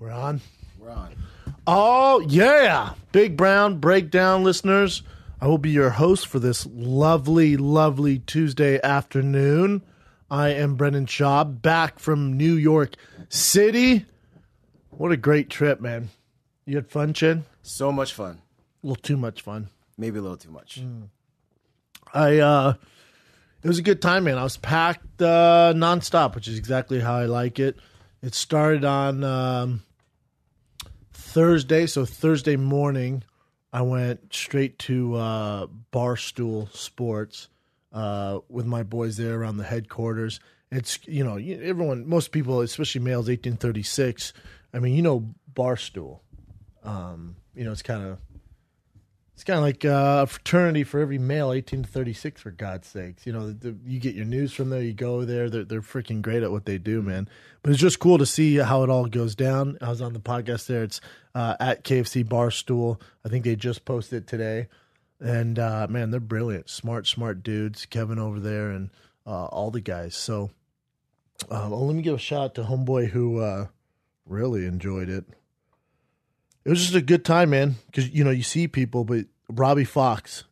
We're on? We're on. Oh, yeah. Big Brown Breakdown listeners. I will be your host for this lovely, lovely Tuesday afternoon. I am Brendan Shaw, back from New York City. What a great trip, man. You had fun, Chin? So much fun. A little too much fun. Maybe a little too much. It was a good time, man. I was packed nonstop, which is exactly how I like it. It started on Thursday, so Thursday morning, I went straight to Barstool Sports with my boys there around the headquarters. It's, everyone, most people, especially males, 1836. I mean, Barstool. It's kind of like a fraternity for every male, 18 to 36, for God's sakes. You get your news from there, you go there. They're freaking great at what they do, man. But it's just cool to see how it all goes down. I was on the podcast there. It's at KFC Barstool. I think they just posted it today. And, man, they're brilliant. Smart dudes. Kevin over there and all the guys. So let me give a shout out to homeboy who really enjoyed it. It was just a good time, man, because, you see people, but Robbie Fox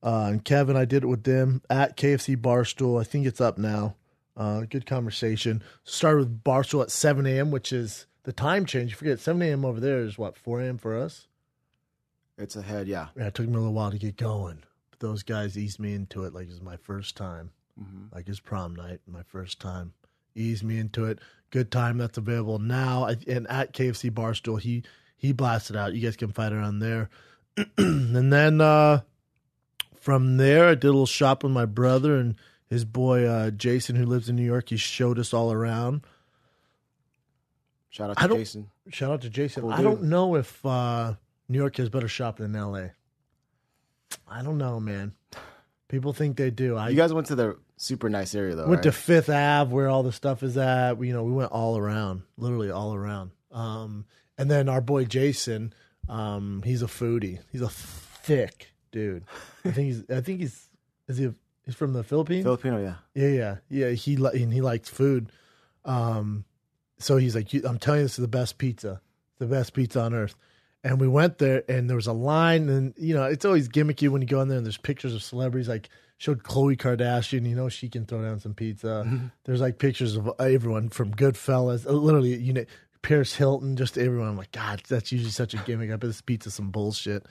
and Kevin, I did it with them at KFC Barstool. I think it's up now. Good conversation. Started with Barstool at 7 a.m., which is the time change. You forget, 7 a.m. over there is, 4 a.m. for us? It's ahead, yeah. Yeah, it took me a little while to get going. But those guys eased me into it like it was my first time. Like his prom night, my first time. Eased me into it. Good time. That's available now. And at KFC Barstool, he blasted out. You guys can find it on there. And then from there, I did a little shop with my brother and his boy Jason, who lives in New York. He showed us all around. Shout out to Jason. Shout out to Jason. Cool I don't know if New York has better shopping than L.A. I don't know, man. People think they do. You guys went to the super nice area, though, Went to Fifth Ave, where all the stuff is at. We went all around, literally all around. And then our boy Jason, he's a foodie. He's a thick dude. I think he's from the Philippines? Filipino, yeah. Yeah. He likes food. So he's like, I'm telling you, this is the best pizza. The best pizza on earth. And we went there, and there was a line, and, it's always gimmicky when you go in there, and there's pictures of celebrities, like, showed Khloe Kardashian, she can throw down some pizza. Mm-hmm. There's, like, pictures of everyone from Goodfellas, literally, Paris Hilton, just everyone. I'm like, God, that's usually such a gimmick. I bet this pizza's some bullshit.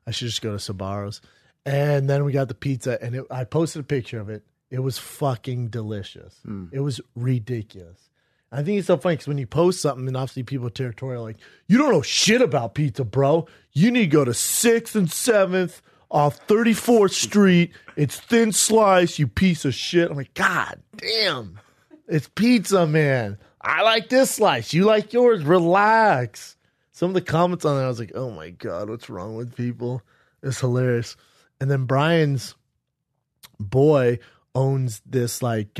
I should just go to Sbarro's. And then we got the pizza, and I posted a picture of it. It was fucking delicious. It was ridiculous. I think it's so funny because when you post something, and obviously people are territorial, like, you don't know shit about pizza, bro. You need to go to 6th and 7th off 34th Street. It's thin slice, you piece of shit. I'm like, God damn. It's pizza, man. I like this slice. You like yours. Relax. Some of the comments on there, I was like, oh my God, what's wrong with people? It's hilarious. And then Brian's boy owns this, like,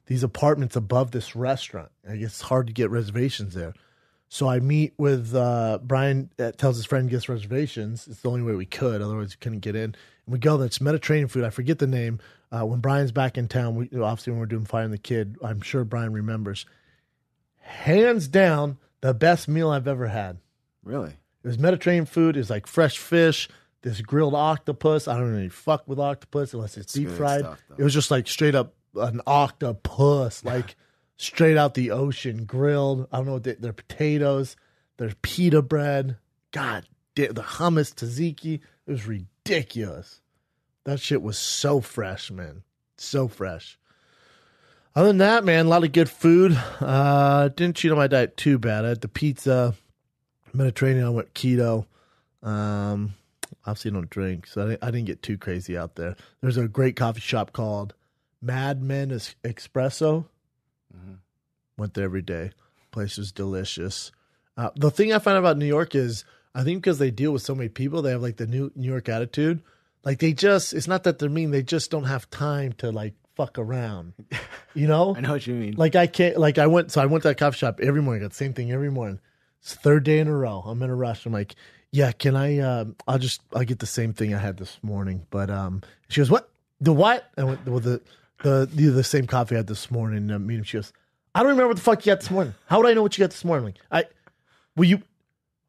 these apartments above this restaurant. I guess it's hard to get reservations there. So I meet with Brian, tells his friend gets reservations. It's the only way we could. Otherwise, we couldn't get in. And we go there. It's Mediterranean food. I forget the name. When Brian's back in town, obviously when we're doing Finding the Kid, I'm sure Brian remembers. Hands down, the best meal I've ever had. Really? It was Mediterranean food. It was like fresh fish, this grilled octopus. I don't really fuck with octopus unless it's deep fried. It was just like straight up an octopus, like straight out the ocean, grilled. I don't know what their potatoes, their pita bread. God damn, the hummus, tzatziki. It was ridiculous. That shit was so fresh, man. So fresh. Other than that, man, a lot of good food. Didn't cheat on my diet too bad. I had the pizza, Mediterranean. I went keto. Obviously, I don't drink, so I didn't get too crazy out there. There's a great coffee shop called Mad Men Espresso. Went there every day. Place is delicious. The thing I find about New York is, I think because they deal with so many people, they have like the New York attitude. Like it's not that they're mean, they just don't have time to like fuck around. I know what you mean. Like I went to that coffee shop every morning, got the same thing every morning. It's the third day in a row. I'm in a rush. I'm like, yeah, can I I'll get the same thing I had this morning. But she goes, what? The what? I went with the same coffee I had this morning. She goes, I don't remember what the fuck you got this morning. How would I know what you got this morning? I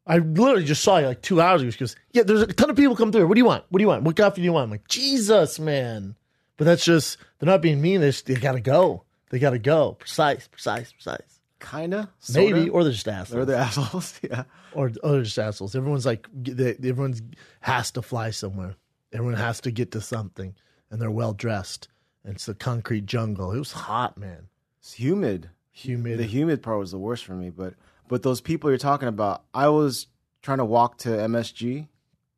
literally just saw you like 2 hours ago. She goes, yeah, there's a ton of people come through. What do you want? What coffee do you want? I'm like, Jesus, man. But that's just, they're not being mean. They got to go. They got to go. Precise. Kinda, maybe, or they're just assholes. Or they're assholes, yeah. Or they're just assholes. Everyone's like, everyone has to fly somewhere. Everyone has to get to something, and they're well dressed. And it's a concrete jungle. It was hot, man. It's humid. The humid part was the worst for me. But those people you're talking about, I was trying to walk to MSG,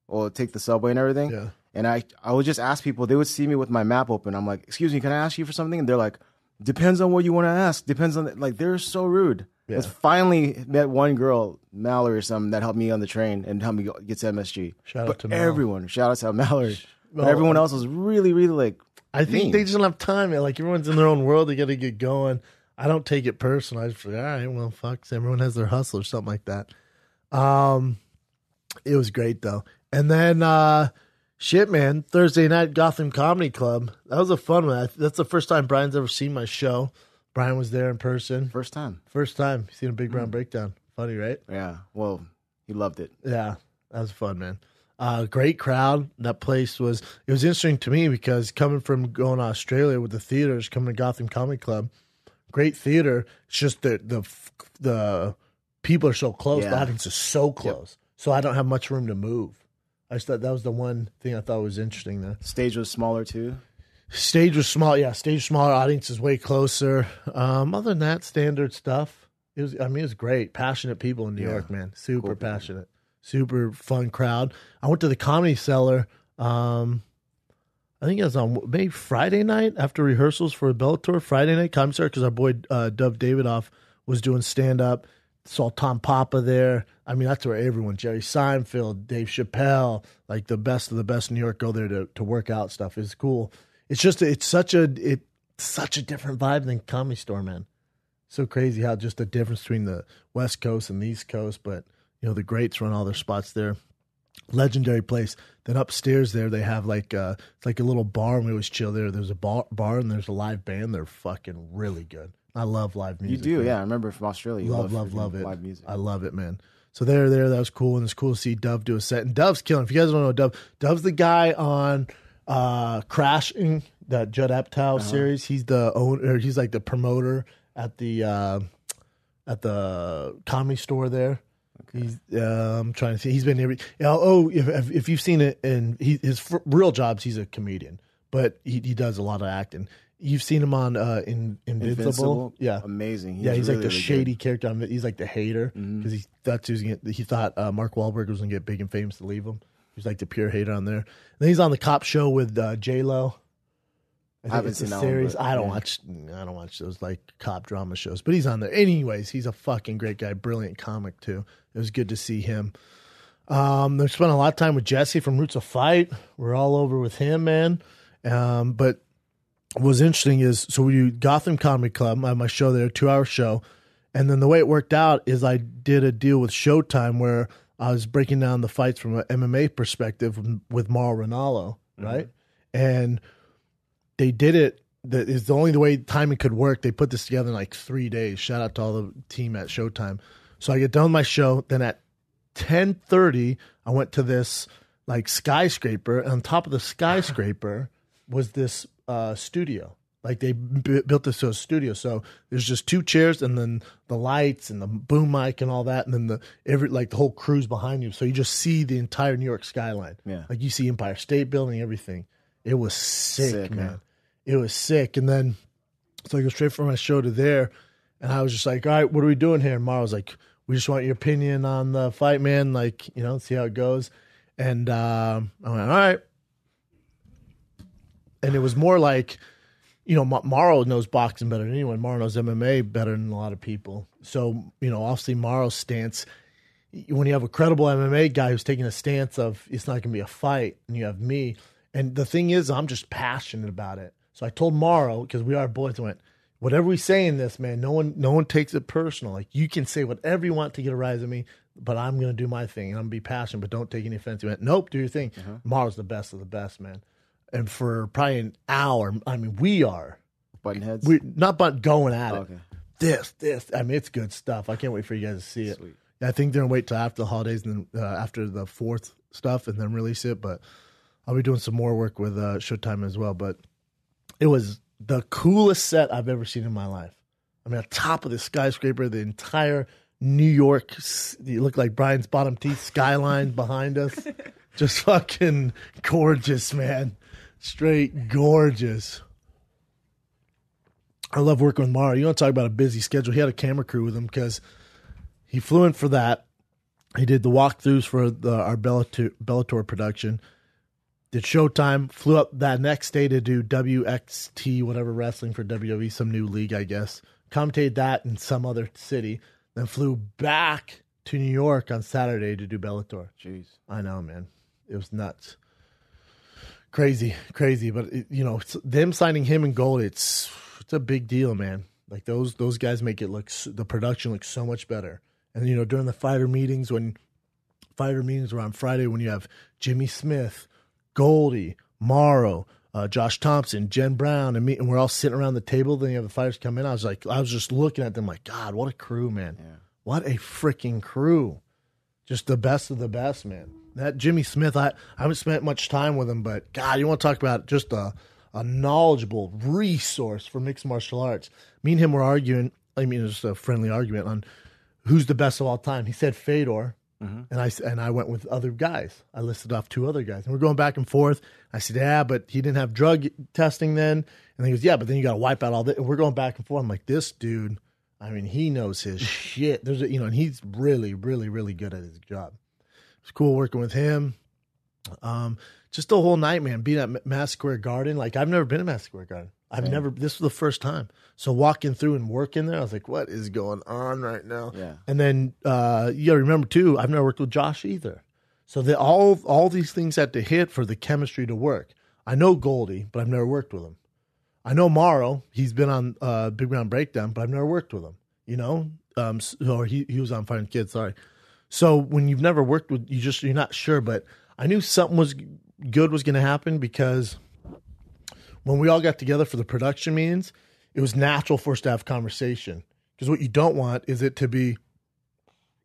or take the subway and everything. Yeah. And I would just ask people. They would see me with my map open. I'm like, excuse me, can I ask you for something? And they're like, depends on what you want to ask. Depends on, like, they're so rude. Yeah. I finally met one girl, Mallory or something, that helped me on the train and helped me get to MSG. Shout out to Mallory. Everyone. Shout out to Mallory. But everyone else was really, really, like, I think they just don't have time. Like, everyone's in their own world. They got to get going. I don't take it personal. I just feel, all right, well, fuck. Everyone has their hustle or something like that. It was great, though. And then, shit, man, Thursday night, Gotham Comedy Club. That was a fun one. That's the first time Brian's ever seen my show. Brian was there in person. First time. Seen a Big Brown Breakdown. Funny, right? Yeah. Well, he loved it. Yeah. That was fun, man. Great crowd. That place it was interesting to me because coming from going to Australia with the theaters, coming to Gotham Comedy Club, great theater. It's just the people are so close. Yeah. The audience is so close. Yep. So I don't have much room to move. I just thought that was the one thing I thought was interesting there. Stage was smaller too? Stage was small, yeah. Stage smaller, audience is way closer. Other than that, standard stuff. It was great. Passionate people in New York, man. Super cool passionate. Super fun crowd. I went to the Comedy Cellar. I think it was on maybe Friday night after rehearsals for Bellator. Friday night Comedy Cellar because our boy Dov Davidoff was doing stand up. Saw Tom Papa there. I mean, that's where everyone, Jerry Seinfeld, Dave Chappelle, like the best of the best in New York go there to work out stuff. It's cool. It's just, it's such a different vibe than Comedy Store, man. So crazy how just the difference between the West Coast and the East Coast, but you know, the greats run all their spots there. Legendary place. Then upstairs there, they have like, it's like a little bar and we always chill there. There's a bar and there's a live band. They're fucking really good. I love live music. You do, man. Yeah. I remember from Australia. You love it. Live music. I love it, man. So there, that was cool, and it's cool to see Dove do a set. And Dove's killing. If you guys don't know Dove's the guy on Crashing, that Judd Apatow series. He's the owner. He's like the promoter at the Comedy Store there. Okay. I'm trying to see. He's been every. If you've seen it, and his real jobs, he's a comedian, but he does a lot of acting. You've seen him on Invincible. Yeah. Amazing. He's really, like the really shady character. He's like the hater because he thought Mark Wahlberg was going to get big and famous to leave him. He's like the pure hater on there. And then he's on the cop show with J-Lo. I haven't seen that series. One, I don't watch those like cop drama shows, but he's on there. Anyways, he's a fucking great guy. Brilliant comic too. It was good to see him. They spent a lot of time with Jesse from Roots of Fight. We're all over with him, man. But what was interesting is, so we do Gotham Comedy Club. I have my show there, 2-hour show. And then the way it worked out is I did a deal with Showtime where I was breaking down the fights from an MMA perspective with Mauro Ranallo, right? And they did it. That is the only way timing could work. They put this together in like 3 days. Shout out to all the team at Showtime. So I get done with my show. Then at 10:30, I went to this like skyscraper. And on top of the skyscraper was this studio. Like they built this to a studio. So there's just 2 chairs and then the lights and the boom mic and all that. And then the whole crew's behind you. So you just see the entire New York skyline. Yeah. Like you see Empire State Building, everything. It was sick, man. It was sick. And then, so I go straight from my show to there. And I was just like, all right, what are we doing here? And Mara was like, we just want your opinion on the fight, man. Like, you know, see how it goes. And I went, all right. And it was more like, you know, Mauro knows boxing better than anyone. Mauro knows MMA better than a lot of people. So, you know, obviously Mauro's stance, when you have a credible MMA guy who's taking a stance of it's not going to be a fight, and you have me. And the thing is, I'm just passionate about it. So I told Mauro, because we are boys, I went, whatever we say in this, man, no one takes it personal. Like, you can say whatever you want to get a rise at me, but I'm going to do my thing, and I'm going to be passionate, but don't take any offense. He went, nope, do your thing. Mauro's the best of the best, man. And for probably an hour, I mean, we are. Button heads? We're not going at it. this. I mean, it's good stuff. I can't wait for you guys to see it. Sweet. I think they're going to wait till after the holidays and then after the 4th stuff and then release it. But I'll be doing some more work with Showtime as well. But it was the coolest set I've ever seen in my life. I mean, on top of the skyscraper, the entire New York, you look like Brian's bottom teeth skyline behind us. Just fucking gorgeous, man. Straight gorgeous. I love working with Mario. You want to talk about a busy schedule. He had a camera crew with him because he flew in for that. He did the walkthroughs for our Bellator production. Did Showtime, flew up that next day to do WXT, whatever wrestling for WWE, some new league, I guess. Commentated that in some other city. Then flew back to New York on Saturday to do Bellator. Jeez. I know, man. It was nuts. Crazy. But, them signing him and Gold, it's a big deal, man. Like, those guys make it the production looks so much better. And, during the fighter meetings were on Friday when you have Jimmy Smith, Goldie, Morrow, Josh Thompson, Jen Brown, and me, and we're all sitting around the table. Then you have the fighters come in. I was just looking at them like, God, what a crew, man. Yeah. What a freaking crew. Just the best of the best, man. That Jimmy Smith, I haven't spent much time with him, but God, you want to talk about just a knowledgeable resource for mixed martial arts. Me and him were arguing. I mean, it was just a friendly argument on who's the best of all time. He said Fedor, and I went with other guys. I listed off 2 other guys, and we're going back and forth. I said, yeah, but he didn't have drug testing then. And he goes, yeah, but then you got to wipe out all that. And we're going back and forth. I'm like, this dude, I mean, he knows his shit. And he's really, really, really good at his job. It's cool working with him. Just the whole night, man, being at Madison Square Garden. Like, I've never been to Madison Square Garden. This was the first time. So walking through and working there, I was like, what is going on right now? Yeah. And then you got to remember, too, I've never worked with Josh either. So all these things had to hit for the chemistry to work. I know Goldie, but I've never worked with him. I know Morrow. He's been on Big Round Breakdown, but I've never worked with him, or he was on Fighting Kids, sorry. So when you've never worked with, you're not sure, but I knew something was good was going to happen because when we all got together for the production meetings, it was natural for us to have conversation. Because what you don't want is it to be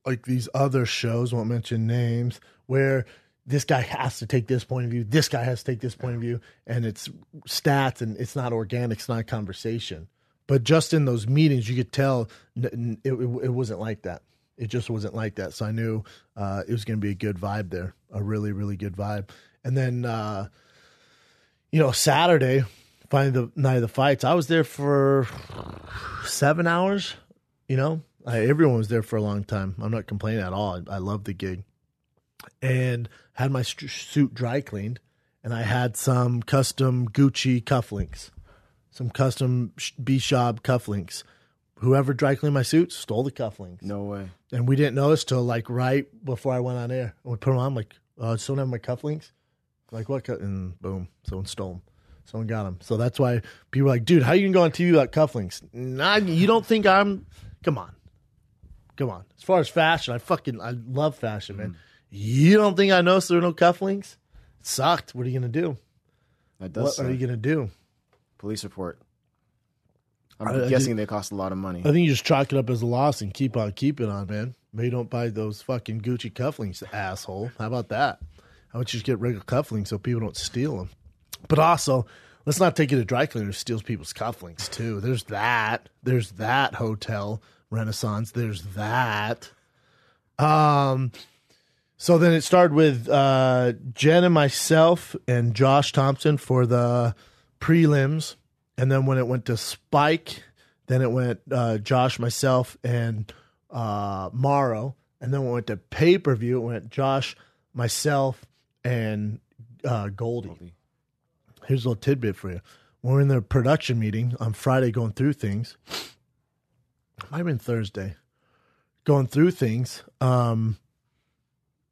like these other shows, won't mention names, where this guy has to take this point of view, this guy has to take this point of view, and it's stats and it's not organic, it's not a conversation. But just in those meetings, you could tell it wasn't like that. It just wasn't like that. So I knew it was going to be a good vibe there, a really, really good vibe. And then, Saturday, finally the night of the fights, I was there for 7 hours. Everyone was there for a long time. I'm not complaining at all. I love the gig. And had my suit dry cleaned, and I had some custom Gucci cufflinks, some custom Bishop cufflinks. Whoever dry cleaned my suit stole the cufflinks. No way. And we didn't notice till like right before I went on air. And we put them on, like, someone have my cufflinks? Like, what? And boom, someone stole them. Someone got them. So that's why people are like, dude, how you can go on TV without cufflinks? Nah, you don't think I'm... Come on. As far as fashion, I love fashion, man. You don't think I noticed there were no cufflinks? It sucked. What are you going to do? That does What are you going to do? Police report. I'm guessing they cost a lot of money. I think you just chalk it up as a loss and keep on keeping on, man. Maybe don't buy those fucking Gucci cufflinks, asshole. How about that? How about you just get regular cufflinks so people don't steal them? But also, let's not take it to dry cleaner who steals people's cufflinks, too. There's that. There's that hotel Renaissance. There's that. So then it started with Jen and myself and Josh Thompson for the prelims. And then when it went to Spike, then it went Josh, myself, and Morrow. And then when it went to pay-per-view, it went Josh, myself, and Goldie. Here's a little tidbit for you. When we're in the production meeting on Friday going through things, it might have been Thursday, going through things. Well,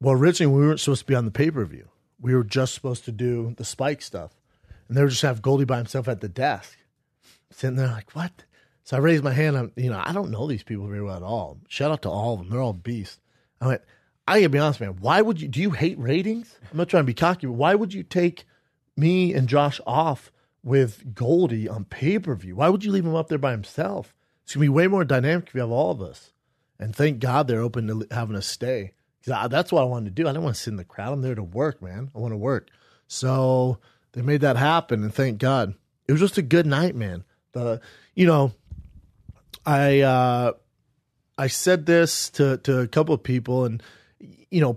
originally we weren't supposed to be on the pay-per-view. We were just supposed to do the Spike stuff. And they would just have Goldie by himself at the desk. Sitting there like, what? So I raised my hand. I don't know these people very well at all. Shout out to all of them. They're all beasts. I went, I gotta be honest, man. Do you hate ratings? I'm not trying to be cocky, but why would you take me and Josh off with Goldie on pay-per-view? Why would you leave him up there by himself? It's going to be way more dynamic if you have all of us. And thank God they're open to having us stay. Because that's what I wanted to do. I didn't want to sit in the crowd. I'm there to work, man. I want to work. So they made that happen, and thank God. It was just a good night, man. I said this to a couple of people, and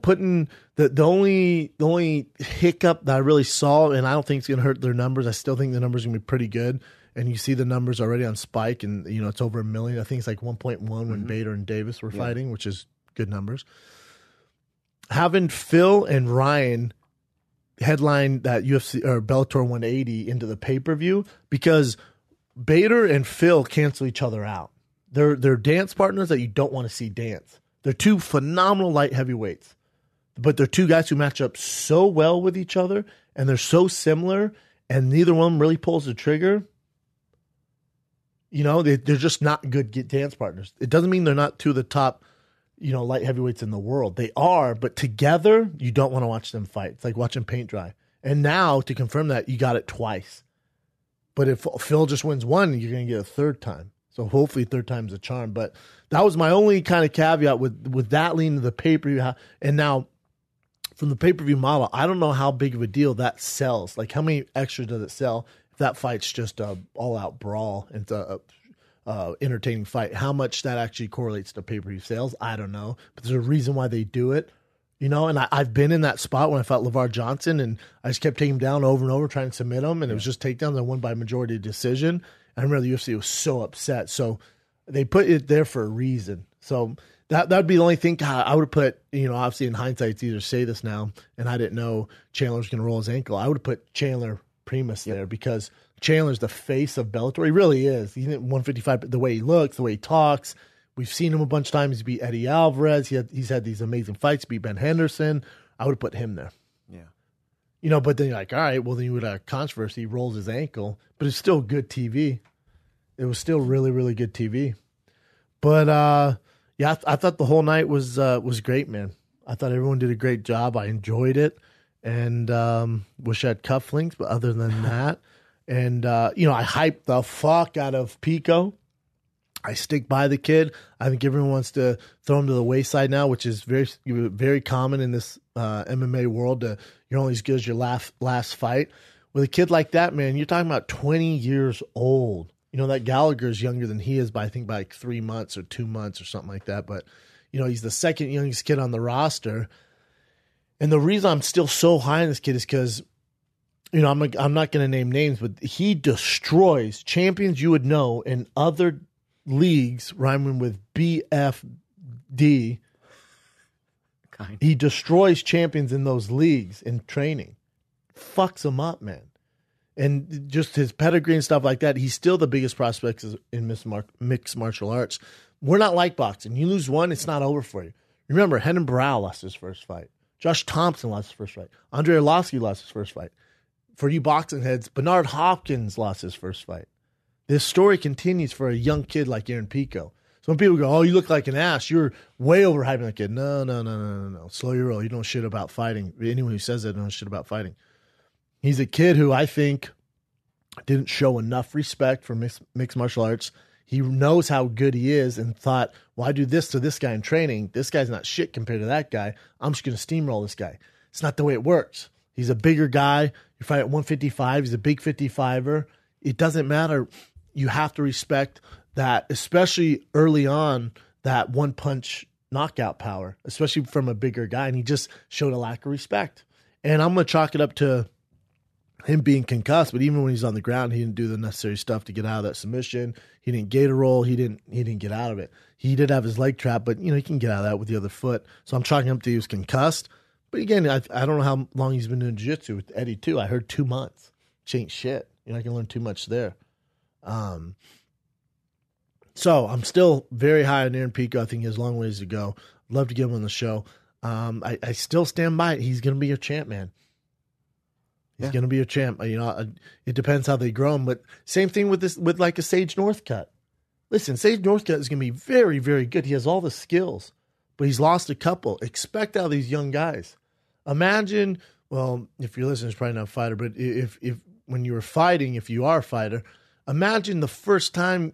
putting the only hiccup that I really saw, and I don't think it's going to hurt their numbers. I still think the numbers are going to be pretty good. And you see the numbers already on Spike, and it's over 1 million. I think it's like 1.1 when Bader and Davis were fighting, which is good numbers. Having Phil and Ryan headline that UFC or Bellator 180 into the pay-per-view, because Bader and Phil cancel each other out. They're dance partners that you don't want to see dance. They're two phenomenal light heavyweights, but they're two guys who match up so well with each other, and they're so similar, and neither one really pulls the trigger. They're just not good dance partners. It doesn't mean they're not two of the top, light heavyweights in the world. They are, but together, you don't want to watch them fight. It's like watching paint dry. And now, to confirm that, you got it twice. But if Phil just wins one, you're going to get a third time. So hopefully third time's a charm. But that was my only kind of caveat with that lean to the pay-per-view. And now, from the pay-per-view model, I don't know how big of a deal that sells. Like, how many extras does it sell? That fight's just a all-out brawl and it's a entertaining fight. How much that actually correlates to pay-per-view sales, I don't know. But there's a reason why they do it, and I've been in that spot when I fought LeVar Johnson, and I just kept taking him down over and over, trying to submit him, and it was just takedowns. I won by majority decision. I remember the UFC was so upset. So they put it there for a reason. So that'd be the only thing. God, I would have put, obviously in hindsight, it's easier to say this now, and I didn't know Chandler was going to roll his ankle. I would have put Chandler Primus there, because Chandler's the face of Bellator. He really is. He's at 155, the way he looks, the way he talks. We've seen him a bunch of times beat Eddie Alvarez. He's had these amazing fights, beat Ben Henderson. I would have put him there. Yeah. But then you're like, all right, well, then you would have controversy. He rolls his ankle, but it's still good TV. It was still really, really good TV. But, I thought the whole night was great, man. I thought everyone did a great job. I enjoyed it. And wish I had cufflinks, but other than that, and I hyped the fuck out of Pico. I stick by the kid. I think everyone wants to throw him to the wayside now, which is very, very common in this MMA world. You're only as good as your last fight. With a kid like that, man, you're talking about 20 years old. That Gallagher's younger than he is by, I think, by like 3 months or 2 months or something like that. But he's the second youngest kid on the roster. And the reason I'm still so high on this kid is because, I'm not going to name names, but he destroys champions you would know in other leagues rhyming with BFD. He destroys champions in those leagues in training. Fucks them up, man. And just his pedigree and stuff like that, he's still the biggest prospect in mixed martial arts. We're not like boxing. You lose one, it's not over for you. Remember, Renan Barão lost his first fight. Josh Thompson lost his first fight. Andrei Arlovski lost his first fight. For you boxing heads, Bernard Hopkins lost his first fight. This story continues for a young kid like Aaron Pico. So when people go, oh, you look like an ass, you're way overhyping that kid. No. Slow your roll. You don't shit about fighting. Anyone who says that don't shit about fighting. He's a kid who I think didn't show enough respect for mixed martial arts. He knows how good he is and thought, well, I do this to this guy in training. This guy's not shit compared to that guy. I'm just going to steamroll this guy. It's not the way it works. He's a bigger guy. You fight at 155. He's a big 55er. It doesn't matter. You have to respect that, especially early on, that one-punch knockout power, especially from a bigger guy. And he just showed a lack of respect. And I'm going to chalk it up to him being concussed, but even when he's on the ground, he didn't do the necessary stuff to get out of that submission. He didn't gator roll. He didn't get out of it. He did have his leg trap, but he can get out of that with the other foot. So I'm chalking up to he was concussed. But again, I don't know how long he's been doing jiu-jitsu with Eddie too. I heard 2 months. Which ain't shit. You're not gonna learn too much there. So I'm still very high on Aaron Pico. I think he has a long ways to go. Love to get him on the show. I still stand by it. He's gonna be a champ, man. He's going to be a champ. It depends how they grow him. But same thing with like a Sage Northcutt. Listen, Sage Northcutt is going to be very, very good. He has all the skills, but he's lost a couple. Expect out of these young guys. Imagine, well, if you're listening, it's probably not a fighter, but if when you were fighting, if you are a fighter, Imagine the first time,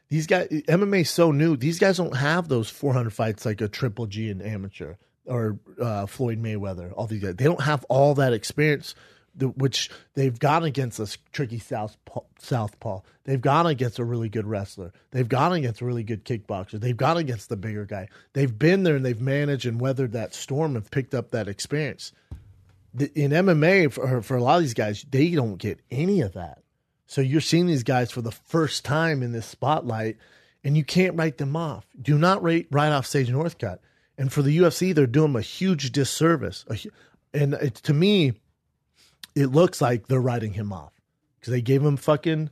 these guys, MMA is so new. These guys don't have those 400 fights like a Triple G in amateur or Floyd Mayweather. All these guys, they don't have all that experience, which they've gone against a tricky southpaw. They've gone against a really good wrestler. They've gone against a really good kickboxer. They've gone against the bigger guy. They've been there and they've managed and weathered that storm and picked up that experience. In MMA, for a lot of these guys, they don't get any of that. So you're seeing these guys for the first time in this spotlight, and you can't write them off. Do not write off Sage Northcutt. And for the UFC, they're doing him a huge disservice. And to me, it looks like they're writing him off because they gave him fucking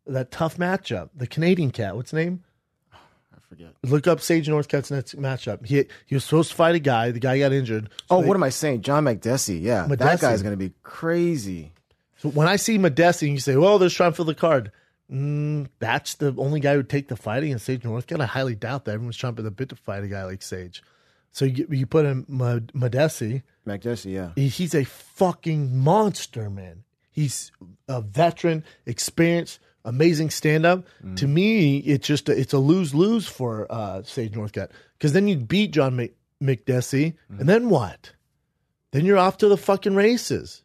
that tough matchup. The Canadian cat, what's his name? I forget. Look up Sage Northcutt's next matchup. He was supposed to fight a guy. The guy got injured. So what am I saying? John Makdessi. Yeah, that guy's going to be crazy. So when I see Makdessi and you say, well, they're trying to fill the card. That's the only guy who would take the fight against Sage Northcutt. I highly doubt that. Everyone's chomping the bit to fight a guy like Sage. So you put in Makdessi, yeah. He's a fucking monster, man. He's a veteran, experienced, amazing stand-up. To me, it's a lose-lose for Sage Northcutt. Because then you beat John Makdessi, and then what? Then you're off to the fucking races.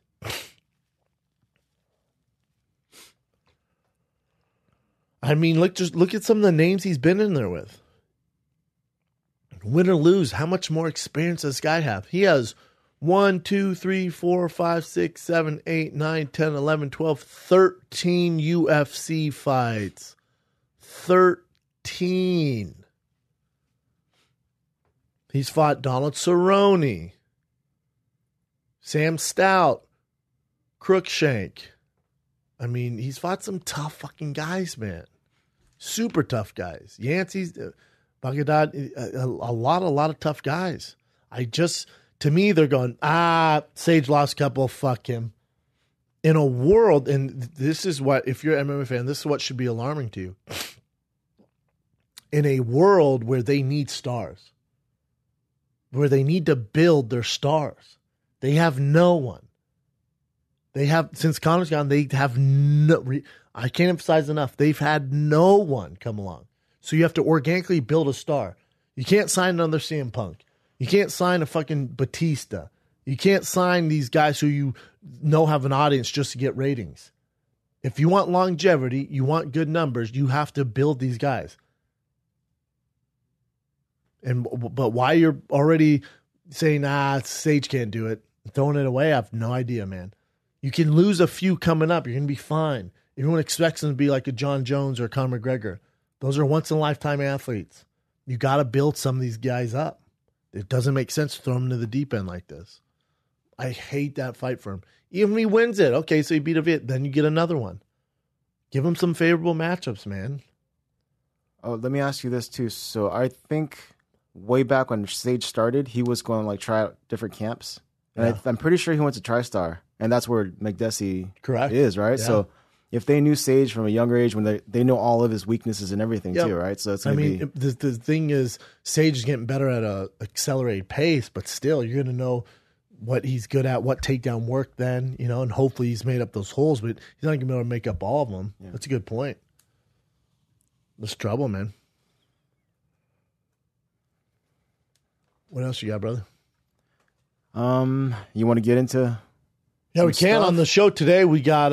I mean, look at some of the names he's been in there with. Win or lose, how much more experience does this guy have? He has 1, 2, 3, 4, 5, 6, 7, 8, 9, 10, 11, 12, 13 UFC fights. 13. He's fought Donald Cerrone, Sam Stout, Crookshank. I mean, he's fought some tough fucking guys, man. Super tough guys. Yancey's, Baghdad, a lot of tough guys. To me, they're going, Sage lost a couple, fuck him. In a world, and this is what, if you're an MMA fan, this is what should be alarming to you. In a world where they need stars, where they need to build their stars, they have no one. Since Conor's gone, they have I can't emphasize enough, they've had no one come along. So you have to organically build a star. You can't sign another CM Punk. You can't sign a fucking Batista. You can't sign these guys who you know have an audience just to get ratings. If you want longevity, you want good numbers, you have to build these guys. But why you're already saying, Sage can't do it, throwing it away, I have no idea, man. You can lose a few coming up. You're going to be fine. Everyone expects them to be like a John Jones or a Conor McGregor. Those are once-in-a-lifetime athletes. You got to build some of these guys up. It doesn't make sense to throw them into the deep end like this. I hate that fight for him. Even if he wins it, okay, so you beat a Viet, then you get another one. Give him some favorable matchups, man. Oh, let me ask you this, too. So I think way back when Sage started, he was going to try out different camps. And I'm pretty sure he went to TriStar. And that's where Makdessi is, right? Yeah. So if they knew Sage from a younger age, when they know all of his weaknesses and everything too, right? So it's going to be... The thing is, Sage is getting better at a accelerated pace, but still, you're going to know what he's good at, what takedown work then, and hopefully he's made up those holes, but he's not going to be able to make up all of them. Yeah. That's a good point. There's trouble, man. What else you got, brother? You want to get into... Yeah, we can. On the show today, we got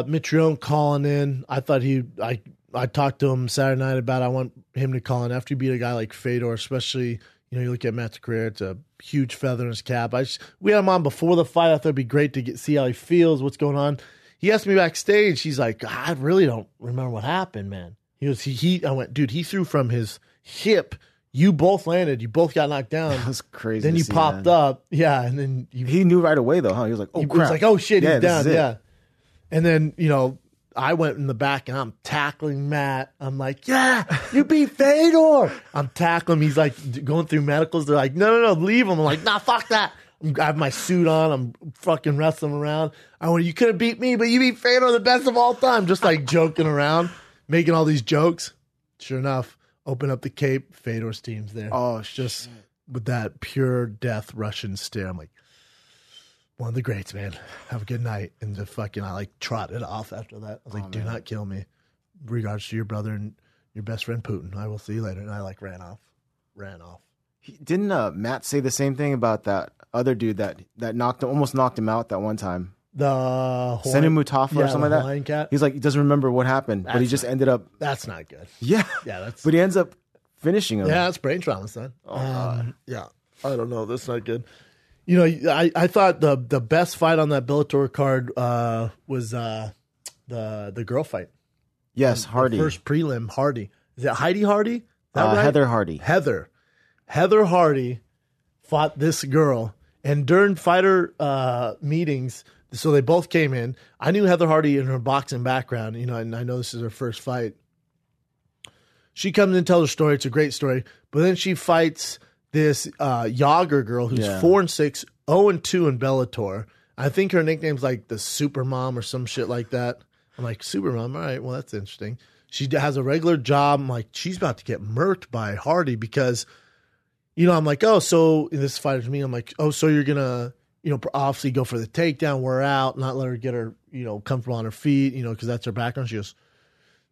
Mitrione calling in. I thought I talked to him Saturday night about I want him to call in after you beat a guy like Fedor, especially, you look at Matt's career, it's a huge feather in his cap. We had him on before the fight. I thought it'd be great to see how he feels, what's going on. He asked me backstage, he's like, I really don't remember what happened, man. I went, dude, he threw from his hip. You both landed. You both got knocked down. That was crazy. Then you popped up. Yeah. And then he knew right away, though, huh? He was like, oh, crap. He was like, oh, shit, he's down. Yeah. And then, I went in the back and I'm tackling Matt. I'm like, yeah, you beat Fedor. I'm tackling him. He's like going through medicals. They're like, no, leave him. I'm like, nah, fuck that. I have my suit on. I'm fucking wrestling around. I went, you could have beat me, but you beat Fedor, the best of all time. Just like joking around, making all these jokes. Sure enough. Open up the Cape, Fedor's team's there. Oh, just with that pure death Russian stare. I'm like, one of the greats, man. Have a good night. And I trotted off after that. I was like, do not kill me. regards to your brother and your best friend Putin. I will see you later. And I ran off. Didn't Matt say the same thing about that other dude that almost knocked him out that one time? The Senu Mutafa or something like that. Cat. He's like, he doesn't remember what happened, but he just ended up. That's not good. Yeah, but he ends up finishing him. Yeah, that's brain trauma, son. Yeah, I don't know. That's not good. I thought the best fight on that Bellator card was the girl fight. Yes, Hardy. The first prelim, Hardy. Is it Heidi Hardy? Is that right? Heather Hardy. Heather Hardy fought this girl, and during fighter meetings, so they both came in. I knew Heather Hardy in her boxing background, and I know this is her first fight. She comes in and tells her story. It's a great story. But then she fights this Yager girl who's 4-6, 0-2 in Bellator. I think her nickname's like the Super Mom or some shit like that. I'm like, Super Mom? All right, well, that's interesting. She has a regular job. I'm like, she's about to get murked by Hardy because, I'm like, oh, so in this fight to me, I'm like, oh, so you're going to, obviously go for the takedown, wear out, not let her get her, comfortable on her feet, because that's her background. She goes,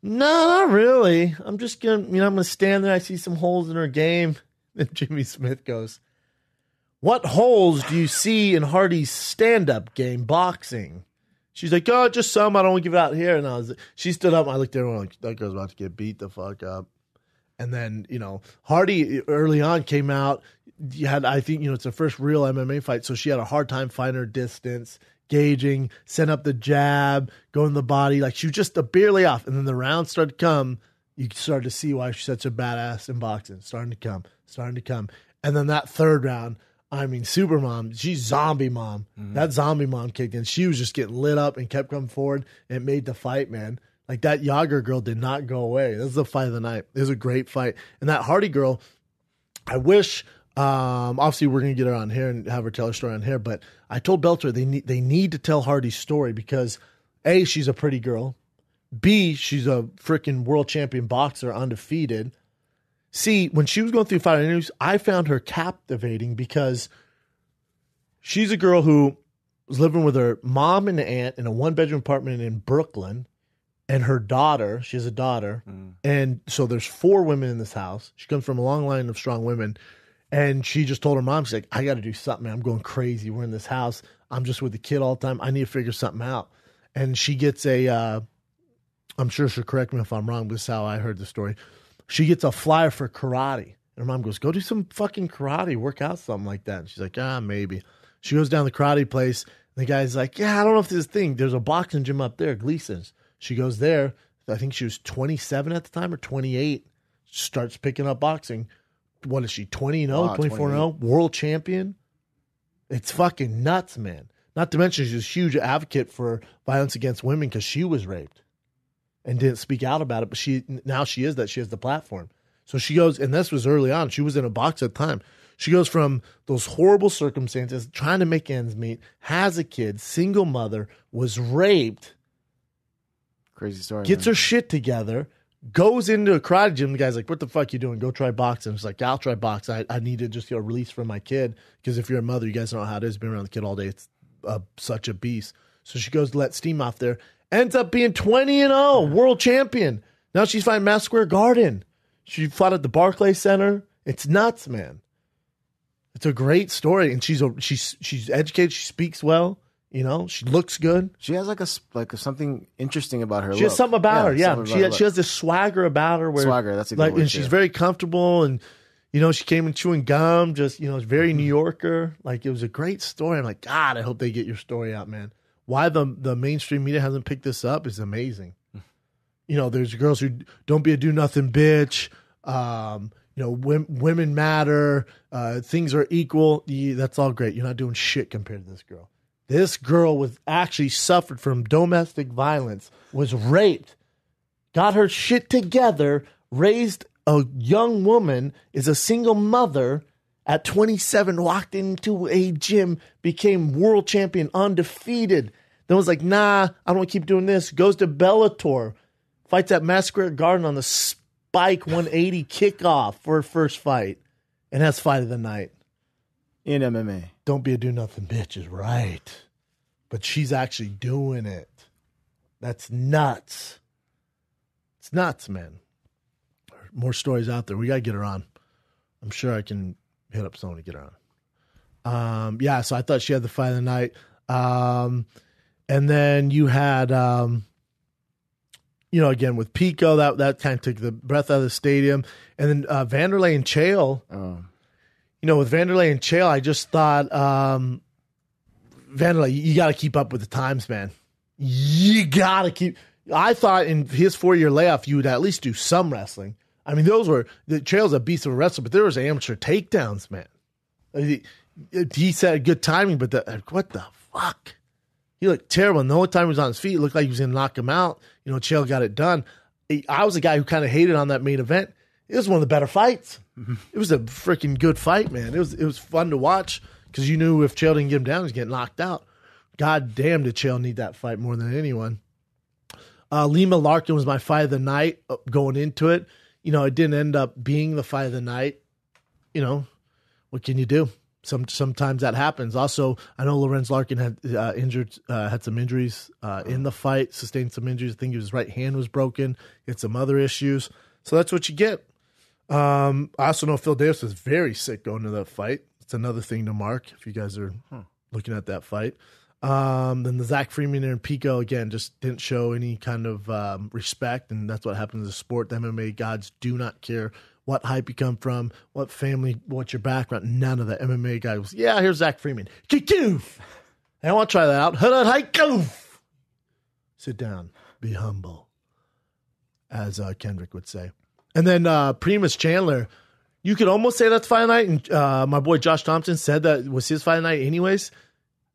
no, not really. I'm just going to, I'm going to stand there. I see some holes in her game. And Jimmy Smith goes, what holes do you see in Hardy's stand-up game, boxing? She's like, oh, just some. I don't want to give it out here. And she stood up. And I looked at her and like, that girl's about to get beat the fuck up. And then, Hardy early on came out. I think, it's her first real MMA fight. So she had a hard time finding her distance, gauging, sent up the jab, going to the body. Like she was just barely off. And then the rounds started to come. You started to see why she's such a badass in boxing. Starting to come. And then that third round, Super Mom, she's zombie mom. Mm-hmm. That zombie mom kicked in. She was just getting lit up and kept coming forward. And it made the fight, man. Like that Yager girl did not go away. This is the fight of the night. It was a great fight. And that Hardy girl, I wish, obviously we're going to get her on here and have her tell her story on here. But I told Bellator they need to tell Hardy's story because A, she's a pretty girl. B, she's a freaking world champion boxer, undefeated. C, when she was going through fight interviews, I found her captivating because she's a girl who was living with her mom and aunt in a one-bedroom apartment in Brooklyn, and her daughter. She has a daughter, and so there's 4 women in this house. She comes from a long line of strong women, and she just told her mom, she's like, I got to do something, man. I'm going crazy. We're in this house. I'm just with the kid all the time. I need to figure something out. And she gets I'm sure she'll correct me if I'm wrong, but this is how I heard the story. She gets a flyer for karate. And her mom goes, go do some fucking karate, work out something like that. And she's like, maybe. She goes down the karate place. And the guy's like, I don't know if this is a thing. There's a boxing gym up there, Gleason's. She goes there. I think she was 27 at the time or 28. Starts picking up boxing. What is she, 20-0, 24-0? World champion? It's fucking nuts, man. Not to mention she's a huge advocate for violence against women because she was raped and didn't speak out about it. But she has the platform. So she goes, and this was early on. She was in a box at the time. She goes from those horrible circumstances, trying to make ends meet, has a kid, single mother, was raped. Crazy story. Gets her shit together, goes into a karate gym. The guy's like, what the fuck you doing? Go try boxing. She's like, I'll try boxing. I need to just get a release from my kid. Because if you're a mother, you guys know how it is. Being around the kid all day, it's such a beast. So she goes to let steam off there. Ends up being 20-0, world champion. Now she's fighting Madison Square Garden. She fought at the Barclays Center. It's nuts, man. It's a great story, and she's educated. She speaks well. She looks good. She has something interesting about her. She has something about her. Yeah, she has this swagger about her. Swagger. That's a good word, and she's very comfortable. And she came in chewing gum. Just it's very New Yorker. Like it was a great story. I'm like, God, I hope they get your story out, man. Why the mainstream media hasn't picked this up is amazing. There's girls who don't be a do-nothing bitch. Women matter. Things are equal. That's all great. You're not doing shit compared to this girl. This girl was actually suffered from domestic violence, was raped, got her shit together, raised a young woman, is a single mother. At 27, walked into a gym, became world champion, undefeated. Then was like, nah, I don't want to keep doing this. Goes to Bellator, fights at Madison Square Garden on the Spike 180 kickoff for her first fight, and has fight of the night. In MMA. Don't be a do-nothing bitch is right. But she's actually doing it. That's nuts. It's nuts, man. More stories out there. We got to get her on. I'm sure I can hit up someone to get her on. Yeah, so I thought she had the fight of the night. And then you had, again, with Pico, that kind of took the breath out of the stadium. And then Wanderlei and Chael. With Wanderlei and Chael, I just thought, Wanderlei, you got to keep up with the times, man. You got to keep. I thought in his 4-year layoff, you would at least do some wrestling. I mean, Chael's a beast of a wrestler, but there was amateur takedowns, man. He said good timing, but what the fuck? He looked terrible. And the only time he was on his feet, it looked like he was going to knock him out. Chael got it done. I was a guy who kind of hated on that main event. It was one of the better fights. It was a freaking good fight, man. It was fun to watch because you knew if Chael didn't get him down, he was getting knocked out. God damn, did Chael need that fight more than anyone. Lima Larkin was my fight of the night going into it. It didn't end up being the fight of the night. What can you do? Sometimes that happens. Also, I know Lorenz Larkin had had some injuries in the fight, sustained some injuries. I think his right hand was broken. He had some other issues. So that's what you get. I also know Phil Davis was very sick going into that fight. It's another thing to mark if you guys are looking at that fight. Then the Zach Freeman and Pico, again, just didn't show any kind of respect, and that's what happens in the sport. The MMA gods do not care what hype you come from, what family, what's your background. None of the MMA guys was, yeah, here's Zach Freeman. Kikoof! I want to try that out. Hikoof! Sit down. Be humble, as Kendrick would say. And then Primus Chandler, you could almost say that's fight night, and my boy Josh Thompson said that was his fight night anyways.